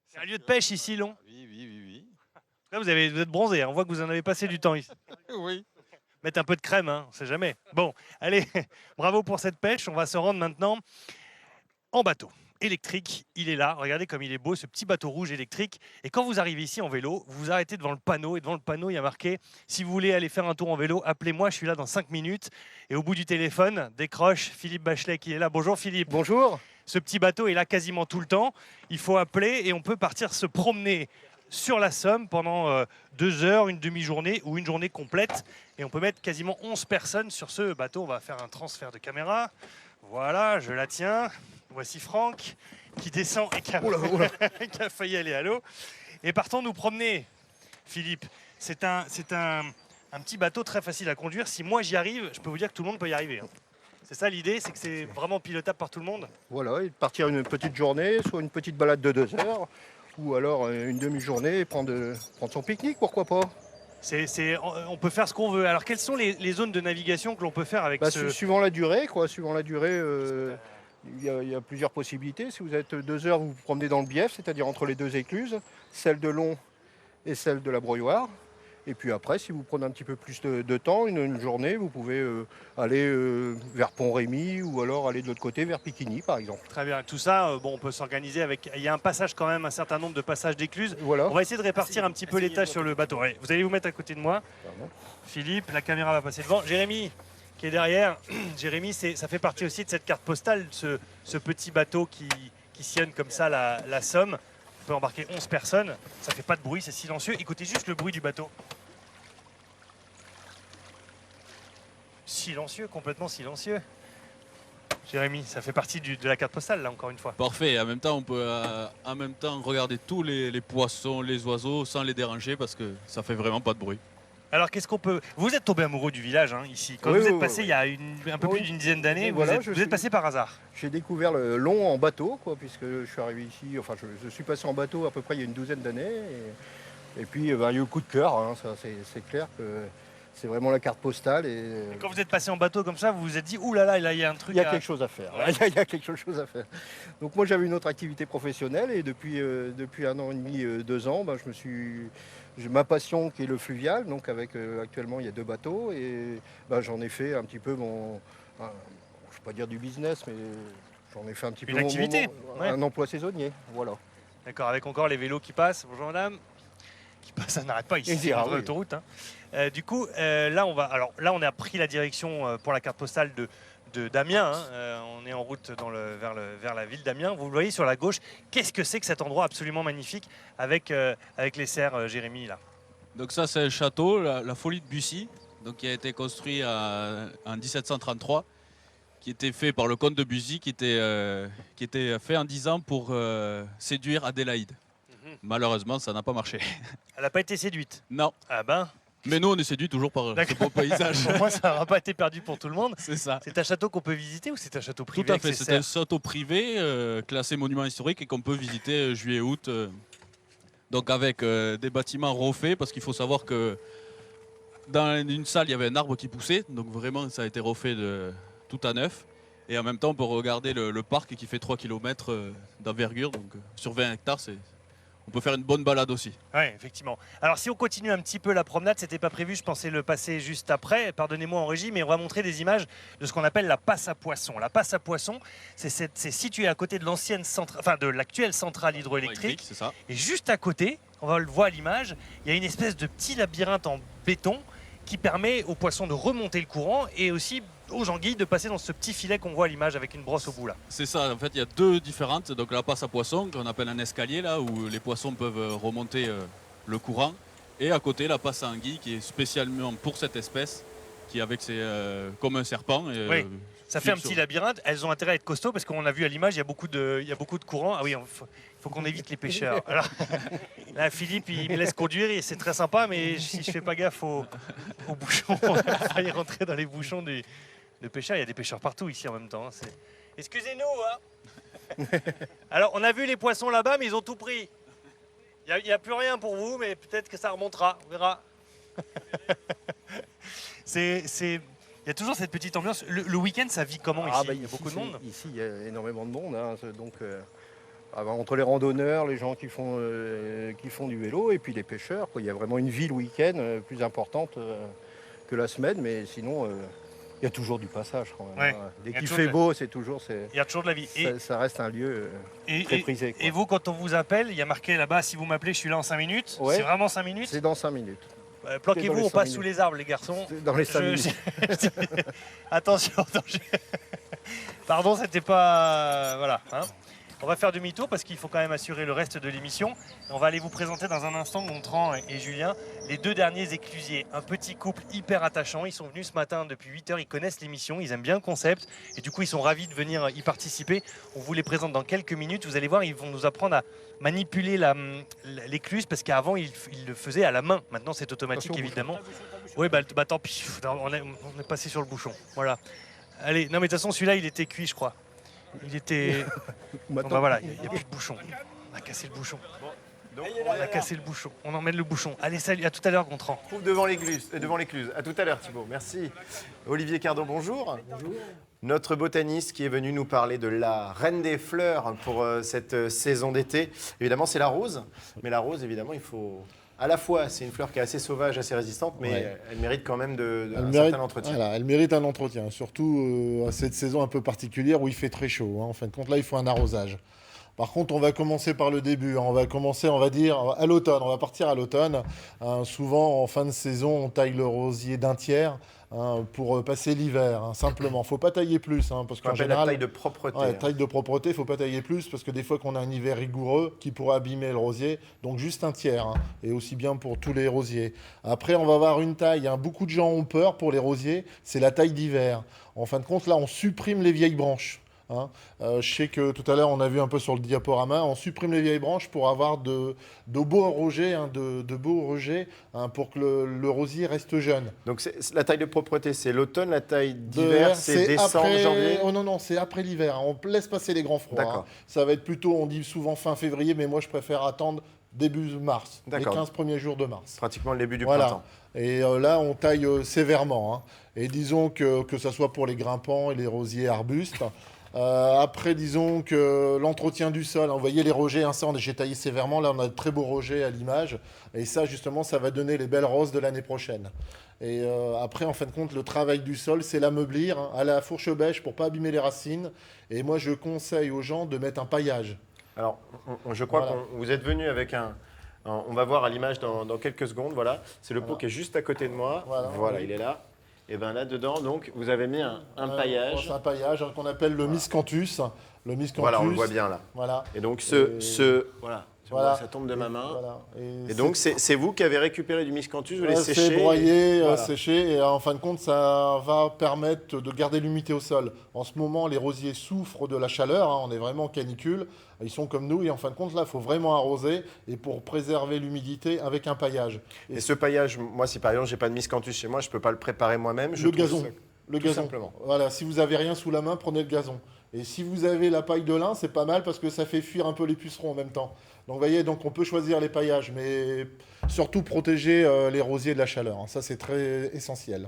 C'est un lieu de pêche ici, Long. Oui. Là, vous êtes bronzé, hein. On voit que vous en avez passé du temps ici. Oui. Mettre un peu de crème, hein, on sait jamais. Bon, allez, bravo pour cette pêche. On va se rendre maintenant en bateau électrique. Il est là, regardez comme il est beau, ce petit bateau rouge électrique. Et quand vous arrivez ici en vélo, vous vous arrêtez devant le panneau. Et devant le panneau, il y a marqué « Si vous voulez aller faire un tour en vélo, appelez-moi, je suis là dans 5 minutes. » Et au bout du téléphone, décroche Philippe Bachelet qui est là. Bonjour Philippe. Bonjour. Ce petit bateau est là quasiment tout le temps. Il faut appeler et on peut partir se promener sur la Somme pendant 2 heures, une demi-journée ou une journée complète. Et on peut mettre quasiment 11 personnes sur ce bateau. On va faire un transfert de caméra. Voilà, je la tiens. Voici Franck qui descend et qui a, qui a failli aller à l'eau. Et partons nous promener, Philippe. C'est un petit bateau très facile à conduire. Si moi j'y arrive, je peux vous dire que tout le monde peut y arriver, hein. C'est ça l'idée, c'est que c'est vraiment pilotable par tout le monde. Voilà, et de partir une petite journée, soit une petite balade de 2 heures, ou alors une demi-journée et prendre son pique-nique, pourquoi pas. On peut faire ce qu'on veut. Alors quelles sont les zones de navigation que l'on peut faire avec ce... Suivant la durée, il y a plusieurs possibilités. Si vous êtes 2 heures, vous vous promenez dans le Bief, c'est-à-dire entre les 2 écluses, celle de Long et celle de la Broyoire. Et puis après, si vous prenez un petit peu plus de temps, une journée, vous pouvez aller vers Pont-Rémy ou alors aller de l'autre côté vers Piquigny, par exemple. Très bien. Tout ça, on peut s'organiser avec... Il y a un passage quand même, un certain nombre de passages d'écluses. Voilà. On va essayer de répartir un petit peu les tâches sur le bateau. Ouais, vous allez vous mettre à côté de moi. Pardon. Philippe, la caméra va passer devant. Jérémy, qui est derrière. Jérémy, ça fait partie aussi de cette carte postale, ce petit bateau qui sillonne comme ça la Somme. On peut embarquer 11 personnes. Ça fait pas de bruit, c'est silencieux. Écoutez juste le bruit du bateau. Silencieux, complètement silencieux. Jérémy, ça fait partie de la carte postale, là, encore une fois. Parfait. En même temps, on peut regarder tous les poissons, les oiseaux sans les déranger parce que ça fait vraiment pas de bruit. Alors, qu'est-ce qu'on peut... Vous êtes tombé amoureux du village, hein, ici. Quand Oui, vous êtes oui, passé oui. il y a un peu plus d'une dizaine d'années, vous êtes passé par hasard. J'ai découvert le Long en bateau, puisque je suis arrivé ici, je suis passé en bateau à peu près il y a une douzaine d'années. Et puis, il y a eu le coup de cœur, hein, ça, c'est clair que c'est vraiment la carte postale. Et Quand vous êtes passé en bateau comme ça, vous vous êtes dit, ouh là là, il y a un truc il y a quelque chose à faire. Ouais. Il y a quelque chose à faire. Donc moi, j'avais une autre activité professionnelle et depuis 1 an et demi, 2 ans, j'ai ma passion qui est le fluvial. Donc actuellement, il y a 2 bateaux et j'en ai fait un petit peu je ne vais pas dire du business, mais j'en ai fait un petit Une peu activité, ouais. un emploi saisonnier. Voilà. D'accord, avec encore les vélos qui passent. Bonjour madame. Qui passent, ça n'arrête pas ici, c'est Ah une oui. autoroute. Hein. Du coup, là, on a pris la direction pour la carte postale de d'Amiens. Hein. On est en route vers la ville d'Amiens. Vous le voyez sur la gauche. Qu'est-ce que c'est que cet endroit absolument magnifique avec les serres, Jérémy, là? Donc ça, c'est un château, la Folie de Bussy, donc qui a été construit en 1733, qui était fait par le comte de Bussy, qui était fait en 10 ans pour séduire Adélaïde. Malheureusement, ça n'a pas marché. Elle n'a pas été séduite. Non. Ah ben, Mais nous, on est séduits toujours par ce beau paysage. pour moi, ça n'aura pas été perdu pour tout le monde. C'est ça. C'est un château qu'on peut visiter ou c'est un château privé Tout à avec fait. ses C'est un serres château privé, classé monument historique et qu'on peut visiter juillet-août. Donc avec des bâtiments refaits, parce qu'il faut savoir que dans une salle, il y avait un arbre qui poussait, donc vraiment ça a été refait tout à neuf. Et en même temps, on peut regarder le parc qui fait 3 km d'envergure, donc sur 20 hectares, on peut faire une bonne balade aussi. Oui, effectivement. Alors si on continue un petit peu la promenade, c'était pas prévu, je pensais le passer juste après, pardonnez-moi en régie, mais on va montrer des images de ce qu'on appelle la passe à poissons. La passe à poissons, c'est situé à côté de l'ancienne centrale, enfin de l'actuelle centrale hydroélectrique. C'est ça. Et juste à côté, on va le voir à l'image, il y a une espèce de petit labyrinthe en béton qui permet aux poissons de remonter le courant et aussi aux anguilles de passer dans ce petit filet qu'on voit à l'image avec une brosse au bout là. C'est ça, en fait il y a deux différentes. Donc la passe à poissons qu'on appelle un escalier là où les poissons peuvent remonter le courant. Et à côté la passe à anguilles qui est spécialement pour cette espèce qui est avec comme un serpent. Oui. Ça fait un petit labyrinthe, elles ont intérêt à être costauds parce qu'on a vu à l'image, il y a beaucoup de courant. Ah oui, il faut qu'on évite les pêcheurs. Alors, là, Philippe, il me laisse conduire et c'est très sympa, mais si je fais pas gaffe aux bouchons, on va faillir rentrer dans les bouchons de pêcheurs. Il y a des pêcheurs partout ici en même temps. Excusez-nous. Hein. Alors, on a vu les poissons là-bas, mais ils ont tout pris. Il n'y a plus rien pour vous, mais peut-être que ça remontera. On verra. Il y a toujours cette petite ambiance. Le week-end, ça vit comment ici? Il y a beaucoup de monde. Ici, il y a énormément de monde. Hein. Donc, entre les randonneurs, les gens qui font du vélo et puis les pêcheurs, quoi. Il y a vraiment une vie le week-end plus importante que la semaine. Mais sinon, il y a toujours du passage quand même. Ouais. Hein. Dès qu'il fait beau, c'est toujours... Il y a toujours de la vie. Ça reste un lieu très prisé. Quoi. Et vous, quand on vous appelle, il y a marqué là-bas, si vous m'appelez, je suis là en 5 minutes. Ouais. C'est vraiment 5 minutes? C'est dans 5 minutes. Planquez-vous, on passe sous les arbres, les garçons. Dans les 5 minutes. Attention, danger. Pardon, c'était pas... voilà. Hein. On va faire demi-tour parce qu'il faut quand même assurer le reste de l'émission. On va aller vous présenter dans un instant, Gontran et Julien, les 2 derniers éclusiers. Un petit couple hyper attachant. Ils sont venus ce matin depuis 8 heures. Ils connaissent l'émission, ils aiment bien le concept. Et du coup, ils sont ravis de venir y participer. On vous les présente dans quelques minutes. Vous allez voir, ils vont nous apprendre à manipuler l'écluse parce qu'avant, ils le faisaient à la main. Maintenant, c'est automatique, évidemment. Oui, bah tant pis. On est passé sur le bouchon. Voilà. Allez, non mais de toute façon, celui-là, il était cuit, je crois. Il était... Bon, bah voilà, il n'y a plus de bouchon. On a cassé le bouchon. On a cassé le bouchon. On emmène le bouchon. Allez, salut, à tout à l'heure, Gontran. Devant l'écluse. À tout à l'heure, Thibaut. Merci. Olivier Cardon, bonjour. Bonjour. Notre botaniste qui est venu nous parler de la reine des fleurs pour cette saison d'été. Évidemment, c'est la rose. Mais la rose, évidemment, il faut... À la fois, c'est une fleur qui est assez sauvage, assez résistante, mais elle mérite quand même un certain entretien. Voilà, elle mérite un entretien, surtout à cette saison un peu particulière où il fait très chaud. Hein. En fin de compte, là, il faut un arrosage. Par contre, on va commencer par le début. On va commencer, on va dire, à l'automne. On va partir à l'automne. Souvent, en fin de saison, on taille le rosier d'un tiers pour passer l'hiver, simplement. Il ne faut pas tailler plus. Parce qu'en général, la taille de propreté. Taille de propreté, il ne faut pas tailler plus parce que des fois qu'on a un hiver rigoureux qui pourrait abîmer le rosier. Donc juste un tiers. Et aussi bien pour tous les rosiers. Après, on va avoir une taille. Beaucoup de gens ont peur pour les rosiers. C'est la taille d'hiver. En fin de compte, là, on supprime les vieilles branches. Je sais que tout à l'heure, on a vu un peu sur le diaporama, on supprime les vieilles branches pour avoir de beaux rejets, pour que le rosier reste jeune. Donc la taille de propreté, c'est l'automne, la taille d'hiver, c'est décembre, janvier. Oh non, c'est après l'hiver. On laisse passer les grands froids. Ça va être plutôt, on dit souvent fin février, mais moi je préfère attendre début mars, les 15 premiers jours de mars. Pratiquement le début du printemps. Et là, on taille sévèrement. Et disons que ça soit pour les grimpants et les rosiers arbustes. Après, disons que l'entretien du sol, vous voyez les rejets, j'ai taillé sévèrement, là on a de très beaux rejets à l'image, et ça justement, ça va donner les belles roses de l'année prochaine. Et après, en fin de compte, le travail du sol, c'est l'ameublir à la fourche bêche pour pas abîmer les racines, et moi je conseille aux gens de mettre un paillage. Alors, je crois que vous êtes venu avec on va voir à l'image dans quelques secondes, voilà, c'est le pot qui est juste à côté de moi, voilà il est là. Et bien là-dedans, donc, vous avez mis un paillage. C'est un paillage qu'on appelle le miscanthus. Voilà, on le voit bien là. Voilà. Et donc, voilà, ça tombe de ma main. Voilà. Et donc, c'est vous qui avez récupéré du miscanthus, vous l'avez séché. C'est broyé, séché, et en fin de compte, ça va permettre de garder l'humidité au sol. En ce moment, les rosiers souffrent de la chaleur, on est vraiment en canicule. Ils sont comme nous, et en fin de compte, là, il faut vraiment arroser, et pour préserver l'humidité avec un paillage. Et ce paillage, moi, si par exemple, j'ai pas de miscanthus chez moi, je peux pas le préparer moi-même. Le gazon. Simplement. Voilà, si vous avez rien sous la main, prenez le gazon. Et si vous avez la paille de lin, c'est pas mal parce que ça fait fuir un peu les pucerons en même temps. Donc vous voyez, donc on peut choisir les paillages, mais surtout protéger les rosiers de la chaleur. Hein. Ça, c'est très essentiel.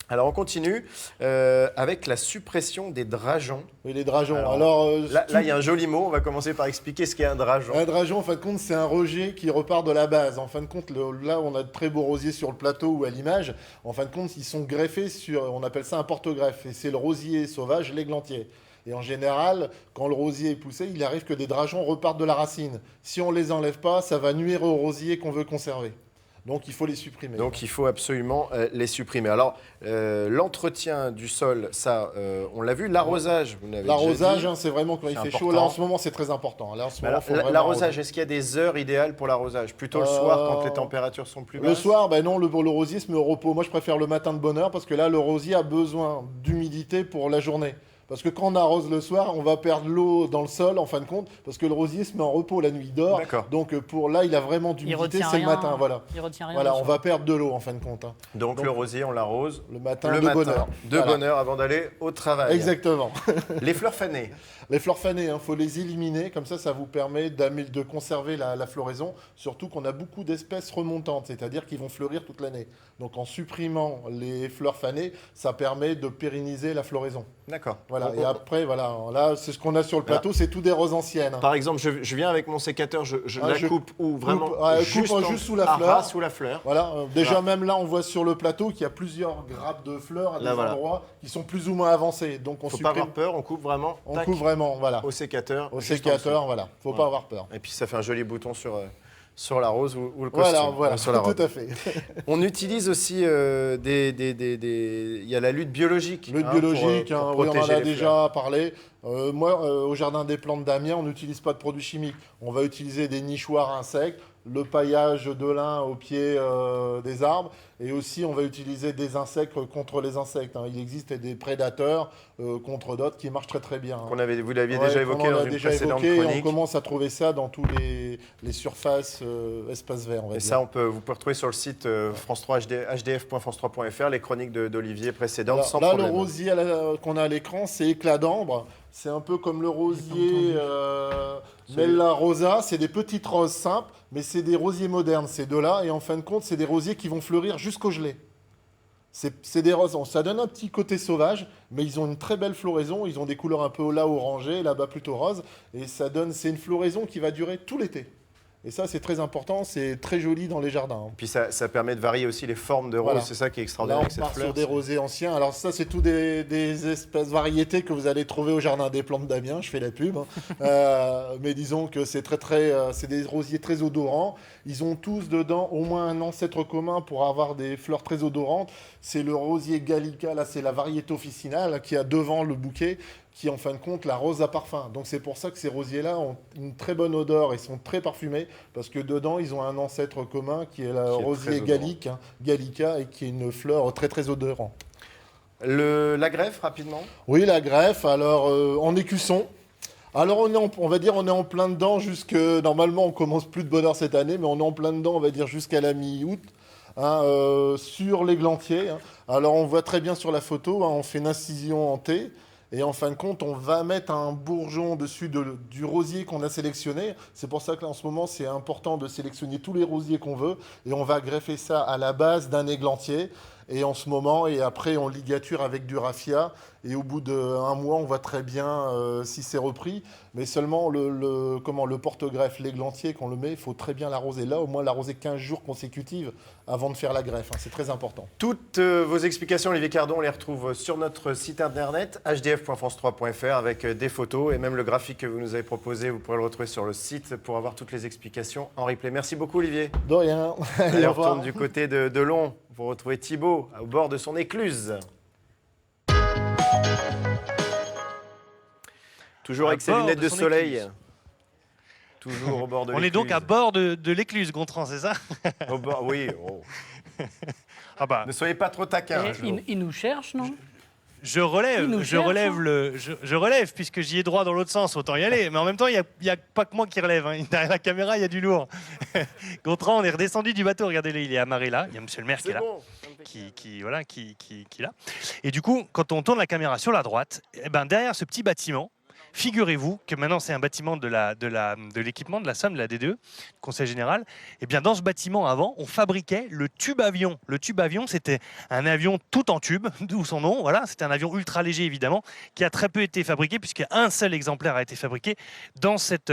Alors on continue avec la suppression des drageons. Oui, les drageons. Alors, là, il y a un joli mot. On va commencer par expliquer ce qu'est un drageon. Un drageon, en fin de compte, c'est un rosier qui repart de la base. En fin de compte, là, on a de très beaux rosiers sur le plateau ou à l'image. En fin de compte, ils sont greffés sur, on appelle ça un porte-greffe. Et c'est le rosier sauvage, l'églantier. Et en général, quand le rosier est poussé, il arrive que des drageons repartent de la racine. Si on ne les enlève pas, ça va nuire au rosier qu'on veut conserver. Donc il faut les supprimer. Donc il faut absolument les supprimer. Alors l'entretien du sol, ça, on l'a vu. L'arrosage, vous l'avez déjà dit. L'arrosage, hein, c'est vraiment quand il fait chaud. Là en ce moment, c'est très important. L'arrosage, est-ce qu'il y a des heures idéales pour l'arrosage? Plutôt le soir quand les températures sont plus basses? Le soir, ben non, le rosier se met au repos. Moi, je préfère le matin de bonne heure parce que là, le rosier a besoin d'humidité pour la journée. Parce que quand on arrose le soir, on va perdre l'eau dans le sol, en fin de compte, parce que le rosier se met en repos la nuit, il dort. Donc là, il a vraiment d'humidité, c'est le matin. Voilà, il retient rien. Voilà, on va perdre de l'eau, en fin de compte. Hein. Donc le rosier, on l'arrose le matin de bonne heure. Bonne heure avant d'aller au travail. Exactement. Les fleurs fanées. Les fleurs fanées, il faut les éliminer, comme ça vous permet de conserver la floraison, surtout qu'on a beaucoup d'espèces remontantes, c'est-à-dire qui vont fleurir toute l'année. Donc en supprimant les fleurs fanées, ça permet de pérenniser la floraison. D'accord. Voilà. Et après, voilà, là, c'est ce qu'on a sur le plateau, c'est tout des roses anciennes. Par exemple, je viens avec mon sécateur, je la coupe ou vraiment juste sous la fleur. Ras sous la fleur. Voilà. Déjà, même là, on voit sur le plateau qu'il y a plusieurs grappes de fleurs à des endroits qui sont plus ou moins avancés. Donc on faut pas avoir peur, on coupe vraiment. On coupe vraiment, voilà. Au sécateur. Au sécateur, voilà. Faut pas avoir peur. Et puis ça fait un joli bouton sur la rose ou le costume. Voilà, sur la robe. Tout à fait. On utilise aussi il y a la lutte biologique. Lutte biologique, pour on en a déjà parlé. Moi, au Jardin des Plantes d'Amiens, on n'utilise pas de produits chimiques. On va utiliser des nichoirs insectes, le paillage de lin au pied des arbres, et aussi on va utiliser des insectes contre les insectes. Hein. Il existe des prédateurs contre d'autres qui marchent très très bien. Hein. Vous l'aviez déjà évoqué dans une précédente chronique. On commence à trouver ça dans tous les surfaces espaces verts. Et ça, vous pouvez retrouver sur le site France 3 hdf.france3.fr les chroniques d'Olivier précédentes sans problème. Là, le rosier qu'on a à l'écran, c'est éclat d'ambre. C'est un peu comme le rosier Mella Rosa. C'est des petites roses simples, mais c'est des rosiers modernes, ces deux-là. Et en fin de compte, c'est des rosiers qui vont fleurir jusqu'au gelé. C'est des roses. Ça donne un petit côté sauvage, mais ils ont une très belle floraison. Ils ont des couleurs un peu là orangées, là-bas plutôt rose. Et c'est une floraison qui va durer tout l'été. Et ça, c'est très important, c'est très joli dans les jardins. Puis ça permet de varier aussi les formes de roses, voilà. C'est ça qui est extraordinaire avec cette fleur. Là, on part sur des rosiers anciens. Alors ça, c'est tout des espèces variétés que vous allez trouver au Jardin des Plantes d'Amiens, je fais la pub. Mais disons que c'est c'est des rosiers très odorants. Ils ont tous dedans au moins un ancêtre commun pour avoir des fleurs très odorantes. C'est le rosier Gallica, là c'est la variété officinale qui a devant le bouquet, qui est en fin de compte la rose à parfum. Donc c'est pour ça que ces rosiers-là ont une très bonne odeur et sont très parfumés, parce que dedans ils ont un ancêtre commun qui est le rosier Gallica, et qui est une fleur très très odorante. La greffe, rapidement. Oui, la greffe, alors en écusson. Alors on va dire on est en plein dedans normalement on commence plus de bonne heure cette année, mais on est en plein dedans, on va dire jusqu'à la mi-août. Sur l'églantier. Hein. Alors on voit très bien sur la photo, on fait une incision en T. Et en fin de compte, on va mettre un bourgeon dessus du rosier qu'on a sélectionné. C'est pour ça que là, en ce moment, c'est important de sélectionner tous les rosiers qu'on veut. Et on va greffer ça à la base d'un églantier. Et en ce moment, et après, on ligature avec du raffia. Et au bout d'1 mois, on voit très bien si c'est repris. Mais seulement le porte-greffe, l'églantier, qu'on le met, il faut très bien l'arroser. Là, au moins l'arroser 15 jours consécutifs avant de faire la greffe. Hein. C'est très important. Toutes vos explications, Olivier Cardon, on les retrouve sur notre site internet hdf.france3.fr avec des photos. Et même le graphique que vous nous avez proposé, vous pourrez le retrouver sur le site pour avoir toutes les explications en replay. Merci beaucoup, Olivier. De rien. Allez, on retourne du côté de Long pour retrouver Thibaut au bord de son écluse. Toujours avec ses lunettes de soleil. Toujours au bord de l'écluse. On est donc à bord de l'écluse, Gontran, c'est ça? Au bord, oui. Oh. Ah bah. Ne soyez pas trop taquin. Il nous cherche, non? Je relève, puisque j'y ai droit dans l'autre sens, autant y aller. Mais en même temps, il n'y a pas que moi qui relève. Hein. Derrière la caméra, il y a du lourd. Gontran, on est redescendu du bateau. Regardez-le, il est amarré là. Il y a monsieur le maire qui est là. Bon. Qui est là. Et du coup, quand on tourne la caméra sur la droite, eh ben, derrière ce petit bâtiment, Figurez-vous que maintenant c'est un bâtiment de l'équipement de la Somme, de la DDE, Conseil Général. Et bien dans ce bâtiment avant, on fabriquait le tube avion. Le tube avion, c'était un avion tout en tube, d'où son nom. Voilà, c'était un avion ultra léger évidemment, qui a très peu été fabriqué puisqu'un seul exemplaire a été fabriqué dans cet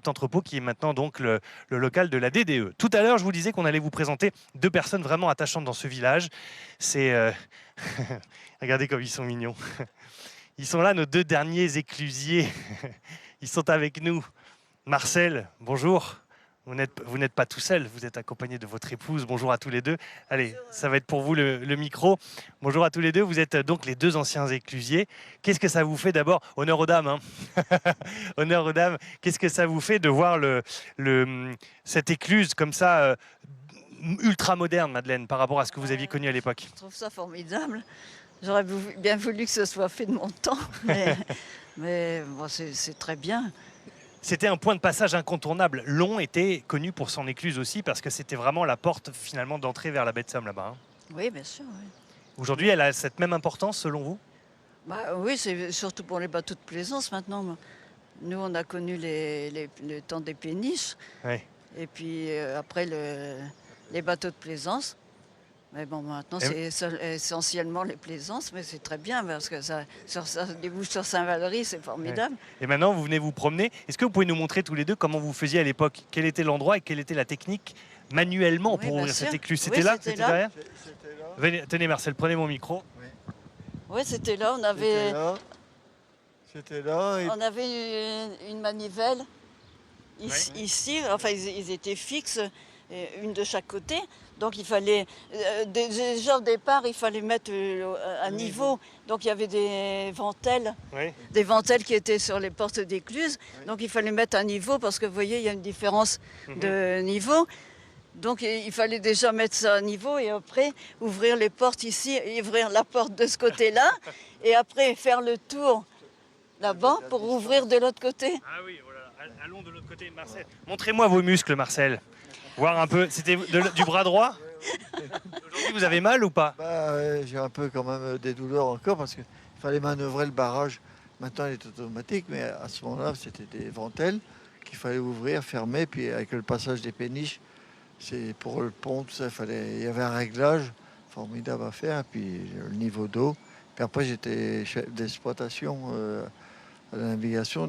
entrepôt qui est maintenant donc le local de la DDE. Tout à l'heure, je vous disais qu'on allait vous présenter deux personnes vraiment attachantes dans ce village. C'est regardez comme ils sont mignons. Ils sont là, nos deux derniers éclusiers. Ils sont avec nous. Marcel, bonjour. Vous n'êtes pas tout seul, vous êtes accompagné de votre épouse. Bonjour à tous les deux. Allez, ça va être pour vous le micro. Bonjour à tous les deux. Vous êtes donc les deux anciens éclusiers. Qu'est-ce que ça vous fait d'abord? Honneur aux dames. Hein. Honneur aux dames. Qu'est-ce que ça vous fait de voir cette écluse comme ça, ultra moderne, Madeleine, par rapport à ce que vous aviez connu à l'époque? Je trouve ça formidable. J'aurais bien voulu que ce soit fait de mon temps, mais bon, c'est très bien. C'était un point de passage incontournable. Long était connu pour son écluse aussi, parce que c'était vraiment la porte finalement d'entrée vers la baie de Somme là-bas. Hein. Oui, bien sûr. Oui. Aujourd'hui, elle a cette même importance selon vous? Oui, c'est surtout pour les bateaux de plaisance maintenant. Nous, on a connu le temps des péniches, oui. Et puis après les bateaux de plaisance. Mais bon, maintenant, c'est essentiellement les plaisances, mais c'est très bien parce que ça débouche sur Saint-Valery, c'est formidable. Ouais. Et maintenant, vous venez vous promener. Est-ce que vous pouvez nous montrer tous les deux comment vous faisiez à l'époque? Quel était l'endroit et quelle était la technique manuellement pour ouvrir cette écluse? C'était là? C'était derrière? Venez, tenez, Marcel, prenez mon micro. Oui, c'était là. On avait, c'était là. On avait une manivelle ici. Enfin, ils étaient fixes, une de chaque côté. Donc il fallait, déjà au départ, il fallait mettre à niveau. Donc il y avait des ventelles qui étaient sur les portes d'écluse. Donc il fallait mettre à niveau parce que vous voyez, il y a une différence de niveau. Donc il fallait déjà mettre ça à niveau et après ouvrir les portes ici, ouvrir la porte de ce côté-là et après faire le tour là-bas pour ouvrir de l'autre côté. Ah oui, voilà. Allons de l'autre côté, Marcel. Montrez-moi vos muscles, Marcel. Voir un peu, c'était du bras droit. Aujourd'hui, vous avez mal ou pas? J'ai un peu quand même des douleurs encore parce qu'il fallait manœuvrer le barrage. Maintenant, il est automatique, mais à ce moment-là, c'était des ventelles qu'il fallait ouvrir, fermer, puis avec le passage des péniches, c'est pour le pont, tout ça, il y avait un réglage formidable à faire, puis le niveau d'eau. Puis après, j'étais chef d'exploitation à la navigation.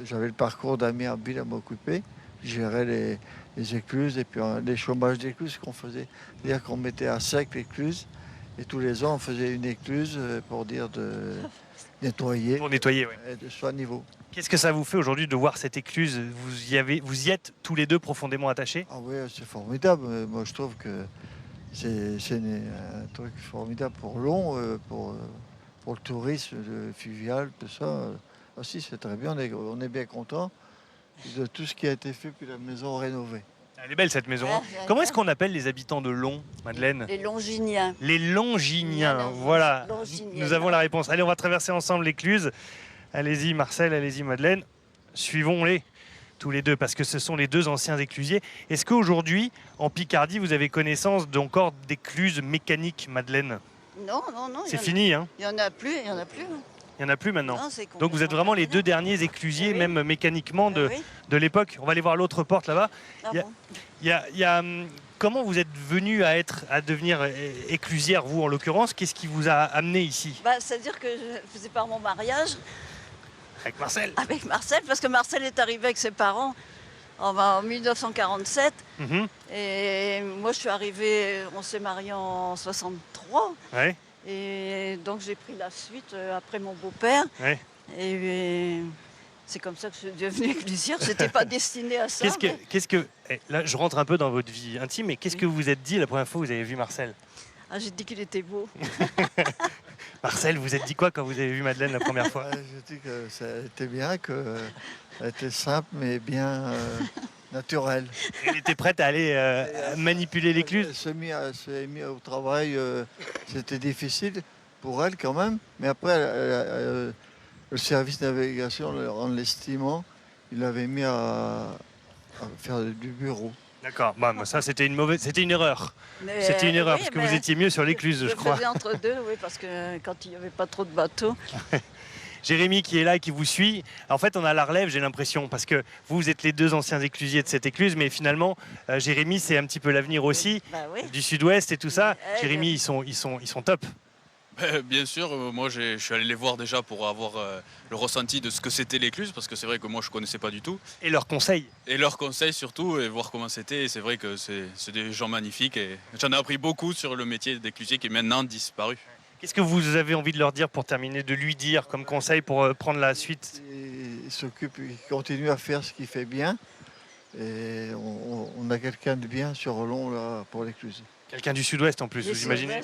J'avais le parcours d'Amir Bill à m'occuper. Je gérais les écluses et puis les chômages d'écluses qu'on faisait. C'est-à-dire qu'on mettait à sec l'écluse et tous les ans on faisait une écluse pour dire de nettoyer. Pour nettoyer, oui. Et de soit à niveau. Qu'est-ce que ça vous fait aujourd'hui de voir cette écluse? Vous y êtes tous les deux profondément attachés? Ah oui, c'est formidable. Moi je trouve que c'est un truc formidable pour Long, pour le tourisme le fluvial, tout ça. Aussi c'est très bien, on est bien content de tout ce qui a été fait, puis la maison rénovée. Elle est belle cette maison. Hein. Comment est-ce qu'on appelle les habitants de Long, Madeleine? Les Longiniens. Les Longiniens, voilà. Nous avons la réponse. Allez, on va traverser ensemble l'écluse. Allez-y Marcel, allez-y Madeleine. Suivons-les tous les deux, parce que ce sont les deux anciens éclusiers. Est-ce qu'aujourd'hui, en Picardie, vous avez connaissance encore d'écluses mécaniques, Madeleine? Non. C'est fini, hein? Il n'y en a plus. Il n'y en a plus maintenant. Non, donc vous êtes vraiment les deux derniers éclusiers, même mécaniquement, de l'époque. On va aller voir l'autre porte là-bas. Comment vous êtes venue à devenir éclusière, vous en l'occurrence? Qu'est-ce qui vous a amené ici? C'est-à-dire que je faisais par mon mariage. Avec Marcel? Avec Marcel, parce que Marcel est arrivé avec ses parents en 1947. Et moi je suis arrivée, on s'est mariés en 63. Ouais. Et donc j'ai pris la suite après mon beau-père. Ouais. Et c'est comme ça que je suis devenue éclusière. Je n'étais pas destinée à ça. Là, je rentre un peu dans votre vie intime, mais qu'est-ce que vous vous êtes dit la première fois que vous avez vu Marcel? J'ai dit qu'il était beau. Marcel, vous êtes dit quoi quand vous avez vu Madeleine la première fois? J'ai dit que ça était bien, qu'elle était simple mais bien naturelle. Elle était prête à aller manipuler l'écluse? Elle s'est mise au travail, c'était difficile pour elle quand même, mais après le service de navigation, en l'estimant, il l'avait mis à faire du bureau. D'accord, ça c'était une erreur. C'était une erreur parce que vous étiez mieux sur l'écluse, je crois. Je faisais entre deux, oui, parce que quand il n'y avait pas trop de bateaux. Jérémy qui est là et qui vous suit. En fait, on a la relève, j'ai l'impression, parce que vous êtes les deux anciens éclusiers de cette écluse, mais finalement, Jérémy, c'est un petit peu l'avenir aussi, du Sud-Ouest et tout ça. Jérémy, ils sont top. Bien sûr, moi je suis allé les voir déjà pour avoir le ressenti de ce que c'était l'écluse, parce que c'est vrai que moi je ne connaissais pas du tout. Et leurs conseils. Et leurs conseils surtout, et voir comment c'était. Et c'est vrai que c'est des gens magnifiques. Et j'en ai appris beaucoup sur le métier d'éclusier qui est maintenant disparu. Qu'est-ce que vous avez envie de leur dire pour terminer, de lui dire comme conseil pour prendre la suite? Il s'occupe, il continue à faire ce qu'il fait bien. Et on a quelqu'un de bien sur Rollon là, pour l'écluse. Quelqu'un du Sud-Ouest en plus, vous imaginez?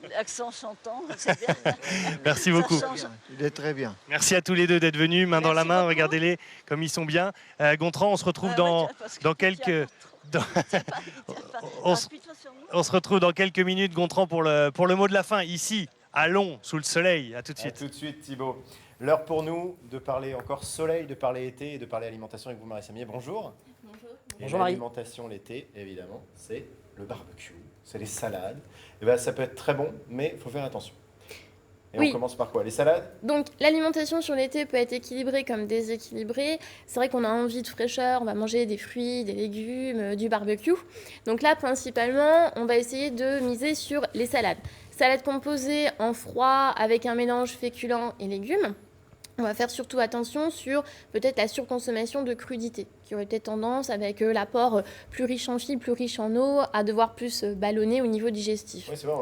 Oui, accent chantant, c'est bien. Merci beaucoup. Il est très bien. Merci à tous les deux d'être venus, main dans la main, regardez-les comme ils sont bien. Gontran, on se retrouve dans quelques... On se retrouve dans quelques minutes, Gontran, pour le mot de la fin, ici, à Long, sous le soleil. À tout de suite. À tout de suite, Thibaut. L'heure pour nous de parler encore soleil, de parler été et de parler alimentation avec vous, Marie Samier. Bonjour. Bonjour. Et Bonjour, Marie. l'alimentation l'été, évidemment, c'est le barbecue, c'est les salades. Et ben, ça peut être très bon, mais il faut faire attention. Et Oui. on commence par quoi? Les salades? Donc l'alimentation sur l'été peut être équilibrée comme déséquilibrée. C'est vrai qu'on a envie de fraîcheur, on va manger des fruits, des légumes, du barbecue. Donc là, principalement, on va essayer de miser sur les salades. Salades composées en froid avec un mélange féculents et légumes. On va faire surtout attention sur peut-être la surconsommation de crudités, qui aurait peut-être tendance, avec l'apport plus riche en fibres, plus riche en eau, à devoir plus ballonner au niveau digestif. Oui, c'est vrai,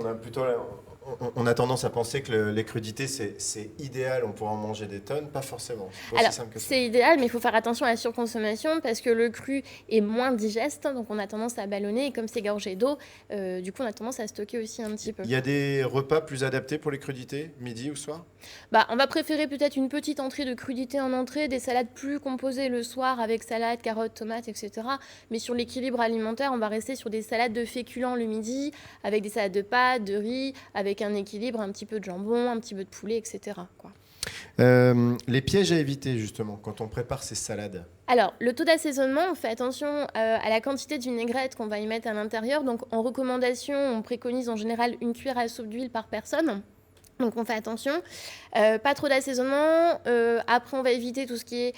on a tendance à penser que les crudités, c'est idéal, on pourra en manger des tonnes, pas forcément. C'est pas Alors, aussi simple que ça. c'est idéal, mais il faut faire attention à la surconsommation parce que le cru est moins digeste, donc on a tendance à ballonner, et comme c'est gorgé d'eau, du coup on a tendance à stocker aussi un petit peu. Il y a des repas plus adaptés pour les crudités, midi ou soir? On va préférer peut-être une petite entrée de crudités en entrée, des salades plus composées le soir avec salade, carottes, tomates, etc. Mais sur l'équilibre alimentaire, on va rester sur des salades de féculents le midi, avec des salades de pâtes, de riz, avec un équilibre, un petit peu de jambon, un petit peu de poulet, etc. quoi. Les pièges à éviter justement quand on prépare ces salades? Alors, le taux d'assaisonnement, on fait attention à la quantité de vinaigrette qu'on va y mettre à l'intérieur. Donc, en recommandation, on préconise en général 1 cuillère à soupe d'huile par personne. Donc on fait attention, pas trop d'assaisonnement. Après on va éviter tout ce qui est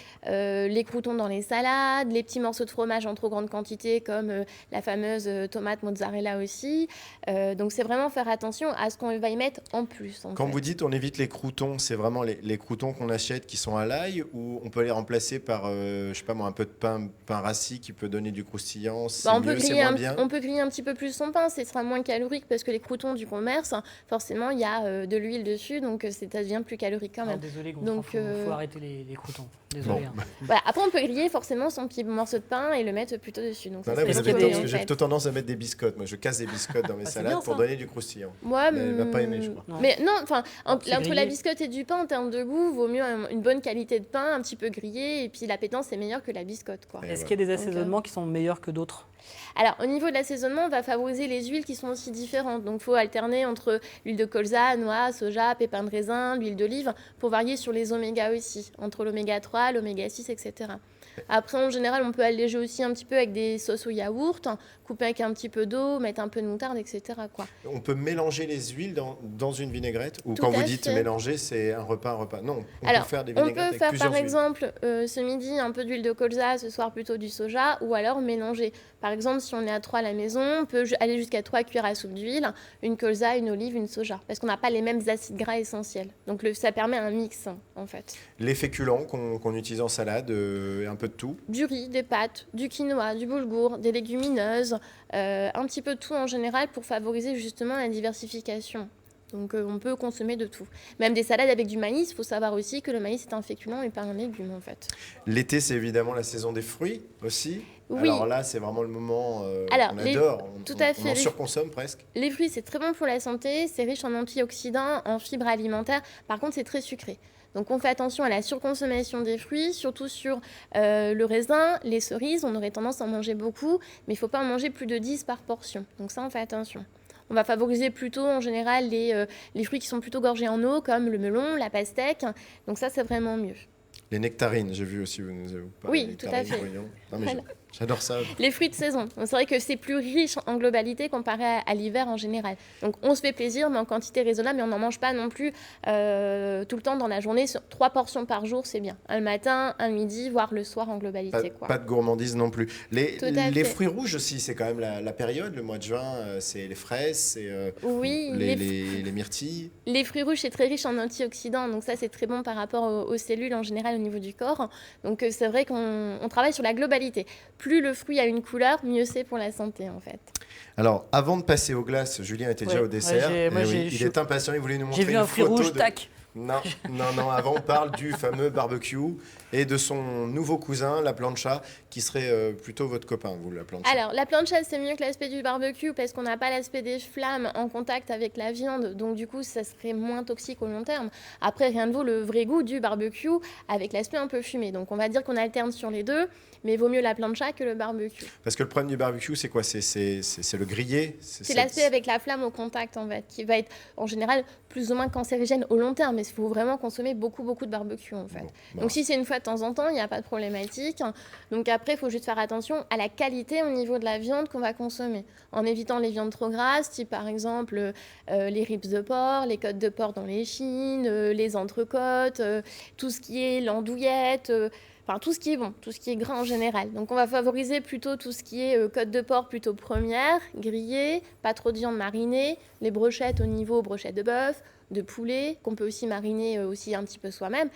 les croûtons dans les salades, les petits morceaux de fromage en trop grande quantité comme la fameuse tomate mozzarella aussi. Donc c'est vraiment faire attention à ce qu'on va y mettre en plus. Quand vous dites on évite les croûtons, c'est vraiment les croûtons qu'on achète qui sont à l'ail, ou on peut les remplacer par je sais pas moi, un peu de pain rassis qui peut donner du croustillant? On peut griller un petit peu plus son pain, ce sera moins calorique parce que les croûtons du commerce, forcément il y a de l'huile dessus, donc ça devient plus calorique quand même. Désolé, donc faut arrêter les croûtons. Désolé. Bon. Voilà. Après on peut griller forcément son petit morceau de pain et le mettre plutôt dessus. Donc Non, ça, là, vous c'est avez ce tort, qu'on parce que fait, j'ai en plutôt fait. tendance à mettre des biscottes. Moi, je casse des biscottes dans mes c'est salades bien, pour ça. donner du croustillant. Moi, Mais elle va pas aimer, je crois. Mais non, enfin, c'est entre la grillé. biscotte et du pain, en termes de goût, vaut mieux une bonne qualité de pain, un petit peu grillé, et puis la pétence est meilleure que la biscotte, quoi. Est-ce qu'il y a des assaisonnements qui sont meilleurs que d'autres? Alors, au niveau de l'assaisonnement, on va favoriser les huiles qui sont aussi différentes. Donc, il faut alterner entre l'huile de colza, noix, soja, pépins de raisin, l'huile d'olive, pour varier sur les oméga aussi, entre l'oméga 3, l'oméga 6, etc. Après, en général, on peut alléger aussi un petit peu avec des sauces au yaourt, couper avec un petit peu d'eau, mettre un peu de moutarde, etc. quoi. On peut mélanger les huiles dans une vinaigrette? Ou Tout quand vous à dites fait. mélanger, c'est un repas? Non, on Alors, peut faire des on vinaigrettes peut avec faire plusieurs par huiles. exemple ce midi un peu d'huile de colza, ce soir plutôt du soja, ou alors mélanger. Par exemple, si on est à 3 à la maison, on peut aller jusqu'à 3 cuillères à soupe d'huile, une colza, une olive, une soja, parce qu'on n'a pas les mêmes acides gras essentiels. Donc ça permet un mix en fait. Les féculents qu'on utilise en salade, un peu de tout? Du riz, des pâtes, du quinoa, du boulgour, des légumineuses, un petit peu de tout en général pour favoriser justement la diversification. Donc on peut consommer de tout. Même des salades avec du maïs, il faut savoir aussi que le maïs est un féculent et pas un légume en fait. L'été, c'est évidemment la saison des fruits aussi. Oui. Alors là, c'est vraiment le moment Alors, qu'on adore. tout à On fait. en surconsomme presque. Les fruits, c'est très bon pour la santé, c'est riche en antioxydants, en fibres alimentaires. Par contre, c'est très sucré. Donc on fait attention à la surconsommation des fruits, surtout sur le raisin, les cerises. On aurait tendance à en manger beaucoup, mais il ne faut pas en manger plus de 10 par portion. Donc ça, on fait attention. On va favoriser plutôt en général les fruits qui sont plutôt gorgés en eau, comme le melon, la pastèque. Donc ça, c'est vraiment mieux. Les nectarines, j'ai vu aussi, vous nous avez parlé. Oui, tout à fait. Non, mais Voilà. J'adore ça. Les fruits de saison. Donc, c'est vrai que c'est plus riche en globalité comparé à l'hiver en général. Donc on se fait plaisir, mais en quantité raisonnable, mais on n'en mange pas non plus tout le temps dans la journée. 3 portions par jour, c'est bien. Un le matin, un midi, voire le soir en globalité. Pas de gourmandise non plus. Les fait. fruits rouges aussi, c'est quand même la période, le mois de juin, c'est les fraises, c'est Oui, les myrtilles. Les fruits rouges, c'est très riche en antioxydants, donc ça c'est très bon par rapport aux cellules en général au niveau du corps. Donc c'est vrai qu'on travaille sur la globalité. Plus le fruit a une couleur, mieux c'est pour la santé en fait. Alors, avant de passer aux glaces, Julien était déjà au dessert. Il est impatient, il voulait nous montrer J'ai vu un fruit rouge, tac. Non, avant on parle du fameux barbecue et de son nouveau cousin, la plancha, qui serait plutôt votre copain, vous, la plancha. Alors, la plancha, c'est mieux que l'aspect du barbecue parce qu'on n'a pas l'aspect des flammes en contact avec la viande, donc du coup, ça serait moins toxique au long terme. Après, rien ne vaut le vrai goût du barbecue avec l'aspect un peu fumé. Donc, on va dire qu'on alterne sur les deux, mais vaut mieux la plancha que le barbecue. Parce que le problème du barbecue, c'est quoi? C'est le grillé? C'est l'aspect avec la flamme au contact, en fait, qui va être en général plus ou moins cancérigène au long terme, mais il faut vraiment consommer beaucoup de barbecue, en fait. Donc, si c'est une fois de temps en temps, il n'y a pas de problématique. Donc, après, il faut juste faire attention à la qualité au niveau de la viande qu'on va consommer, en évitant les viandes trop grasses, type par exemple les ribs de porc, les côtes de porc dans les chines, les entrecôtes, tout ce qui est l'andouillette. Enfin, tout ce qui est bon, tout ce qui est gras en général. Donc, on va favoriser plutôt tout ce qui est côte de porc plutôt première, grillée, pas trop de viande marinée, les brochettes au niveau brochettes de bœuf, de poulet, qu'on peut aussi mariner aussi un petit peu soi-même.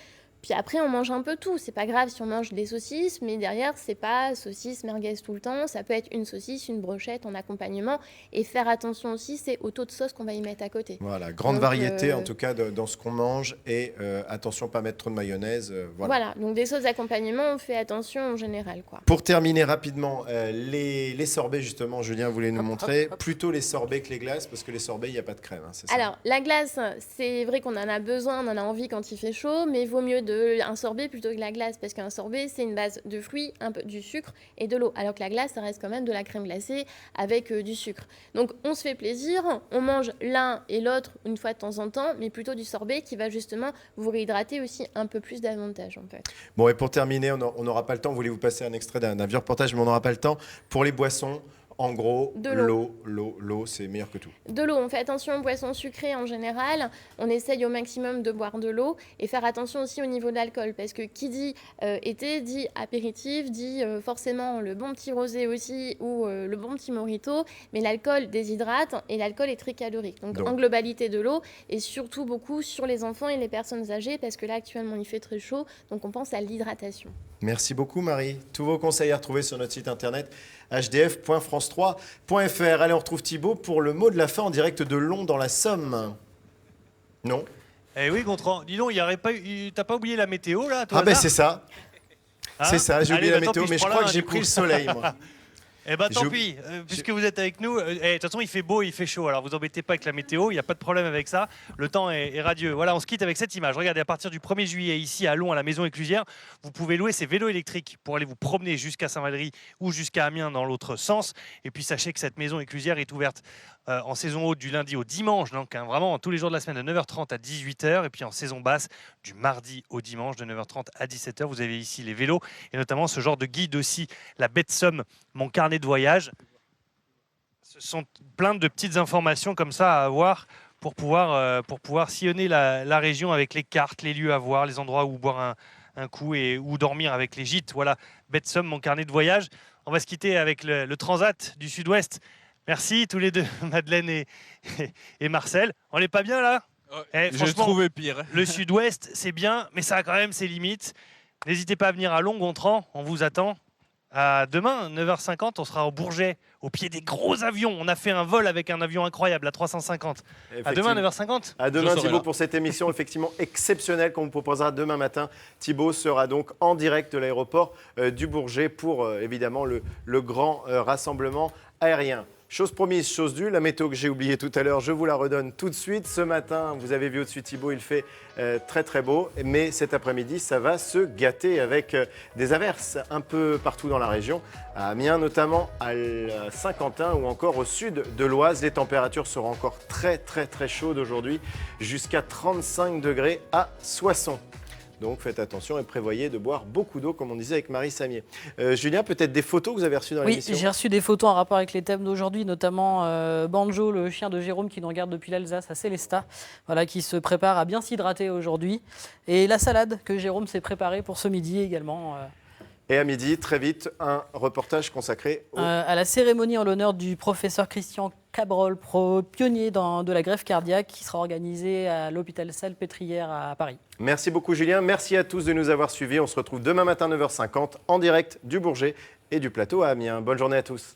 Puis après, on mange un peu tout. C'est pas grave si on mange des saucisses, mais derrière, c'est pas saucisse merguez tout le temps. Ça peut être une saucisse, une brochette en accompagnement. Et faire attention aussi, c'est au taux de sauce qu'on va y mettre à côté. Voilà, grande variété en tout cas dans ce qu'on mange. Et attention, pas mettre trop de mayonnaise. Voilà, donc des sauces d'accompagnement, on fait attention en général, quoi. Pour terminer rapidement, les sorbets, justement, Julien voulait nous montrer. Plutôt les sorbets que les glaces, parce que les sorbets, il n'y a pas de crème. Hein, c'est ça. Alors, la glace, c'est vrai qu'on en a besoin, on en a envie quand il fait chaud, mais il vaut mieux un sorbet plutôt que la glace, parce qu'un sorbet, c'est une base de fruits, un peu du sucre et de l'eau, alors que la glace, ça reste quand même de la crème glacée avec du sucre. Donc, on se fait plaisir, on mange l'un et l'autre une fois de temps en temps, mais plutôt du sorbet qui va justement vous réhydrater aussi un peu plus davantage, en fait. Bon, et pour terminer, on n'aura pas le temps, voulez-vous passer un extrait d'un vieux reportage, mais on n'aura pas le temps. Pour les boissons, en gros, l'eau, c'est meilleur que tout. De l'eau, on fait attention aux boissons sucrées en général. On essaye au maximum de boire de l'eau et faire attention aussi au niveau de l'alcool. Parce que qui dit été dit apéritif, dit forcément le bon petit rosé aussi ou le bon petit mojito. Mais l'alcool déshydrate et l'alcool est très calorique. Donc en globalité de l'eau et surtout beaucoup sur les enfants et les personnes âgées parce que là actuellement il fait très chaud. Donc on pense à l'hydratation. Merci beaucoup Marie. Tous vos conseils à retrouver sur notre site internet hdf.france3.fr. Allez, on retrouve Thibaut pour le mot de la fin en direct de Long dans la Somme. Non? Eh oui, Gontran. Dis donc, t'as pas oublié la météo là, toi? Ah ben c'est ça. Hein? C'est ça, j'ai oublié la Tant météo, pis, mais je crois que j'ai pris le soleil, moi. Eh ben tant pis, puisque vous êtes avec nous. De toute façon, il fait beau, il fait chaud. Alors vous embêtez pas avec la météo, il n'y a pas de problème avec ça. Le temps est radieux. Voilà, on se quitte avec cette image. Regardez, à partir du 1er juillet, ici à Long, à la Maison Éclusière, vous pouvez louer ces vélos électriques pour aller vous promener jusqu'à Saint-Valery ou jusqu'à Amiens dans l'autre sens. Et puis sachez que cette Maison Éclusière est ouverte en saison haute du lundi au dimanche, donc vraiment tous les jours de la semaine de 9h30 à 18h. Et puis en saison basse du mardi au dimanche de 9h30 à 17h. Vous avez ici les vélos et notamment ce genre de guide aussi, la Baie de Somme, mon carnet de voyage. Ce sont plein de petites informations comme ça à avoir pour pouvoir sillonner la région avec les cartes, les lieux à voir, les endroits où boire un coup et où dormir avec les gîtes. Voilà, Baie de Somme, mon carnet de voyage. On va se quitter avec le Transat du Sud-Ouest. Merci tous les deux, Madeleine et Marcel. On n'est pas bien là? J'ai trouvé pire. Le Sud-Ouest, c'est bien, mais ça a quand même ses limites. N'hésitez pas à venir à Long, Gontran, on vous attend. À demain, 9h50, on sera au Bourget, au pied des gros avions. On a fait un vol avec un avion incroyable, la 350. À demain, 9h50. À demain, Thibaut, pour cette émission effectivement exceptionnelle qu'on vous proposera demain matin. Thibaut sera donc en direct de l'aéroport du Bourget pour évidemment le grand rassemblement aérien. Chose promise, chose due, la météo que j'ai oubliée tout à l'heure, je vous la redonne tout de suite. Ce matin, vous avez vu au-dessus Thibaut, il fait très très beau. Mais cet après-midi, ça va se gâter avec des averses un peu partout dans la région. À Amiens notamment, à Saint-Quentin ou encore au sud de l'Oise. Les températures seront encore très très très chaudes aujourd'hui, jusqu'à 35 degrés à Soissons. Donc faites attention et prévoyez de boire beaucoup d'eau, comme on disait avec Marie Samier. Julien, peut-être des photos que vous avez reçues dans l'émission? Oui, j'ai reçu des photos en rapport avec les thèmes d'aujourd'hui, notamment Banjo, le chien de Jérôme qui nous regarde depuis l'Alsace à Célestat, voilà, qui se prépare à bien s'hydrater aujourd'hui. Et la salade que Jérôme s'est préparée pour ce midi également. Et à midi, très vite, un reportage consacré à la cérémonie en l'honneur du professeur Christian Cabrol, pionnier de la greffe cardiaque, qui sera organisée à l'hôpital Salpêtrière à Paris. Merci beaucoup Julien, merci à tous de nous avoir suivis. On se retrouve demain matin 9h50 en direct du Bourget et du plateau à Amiens. Bonne journée à tous.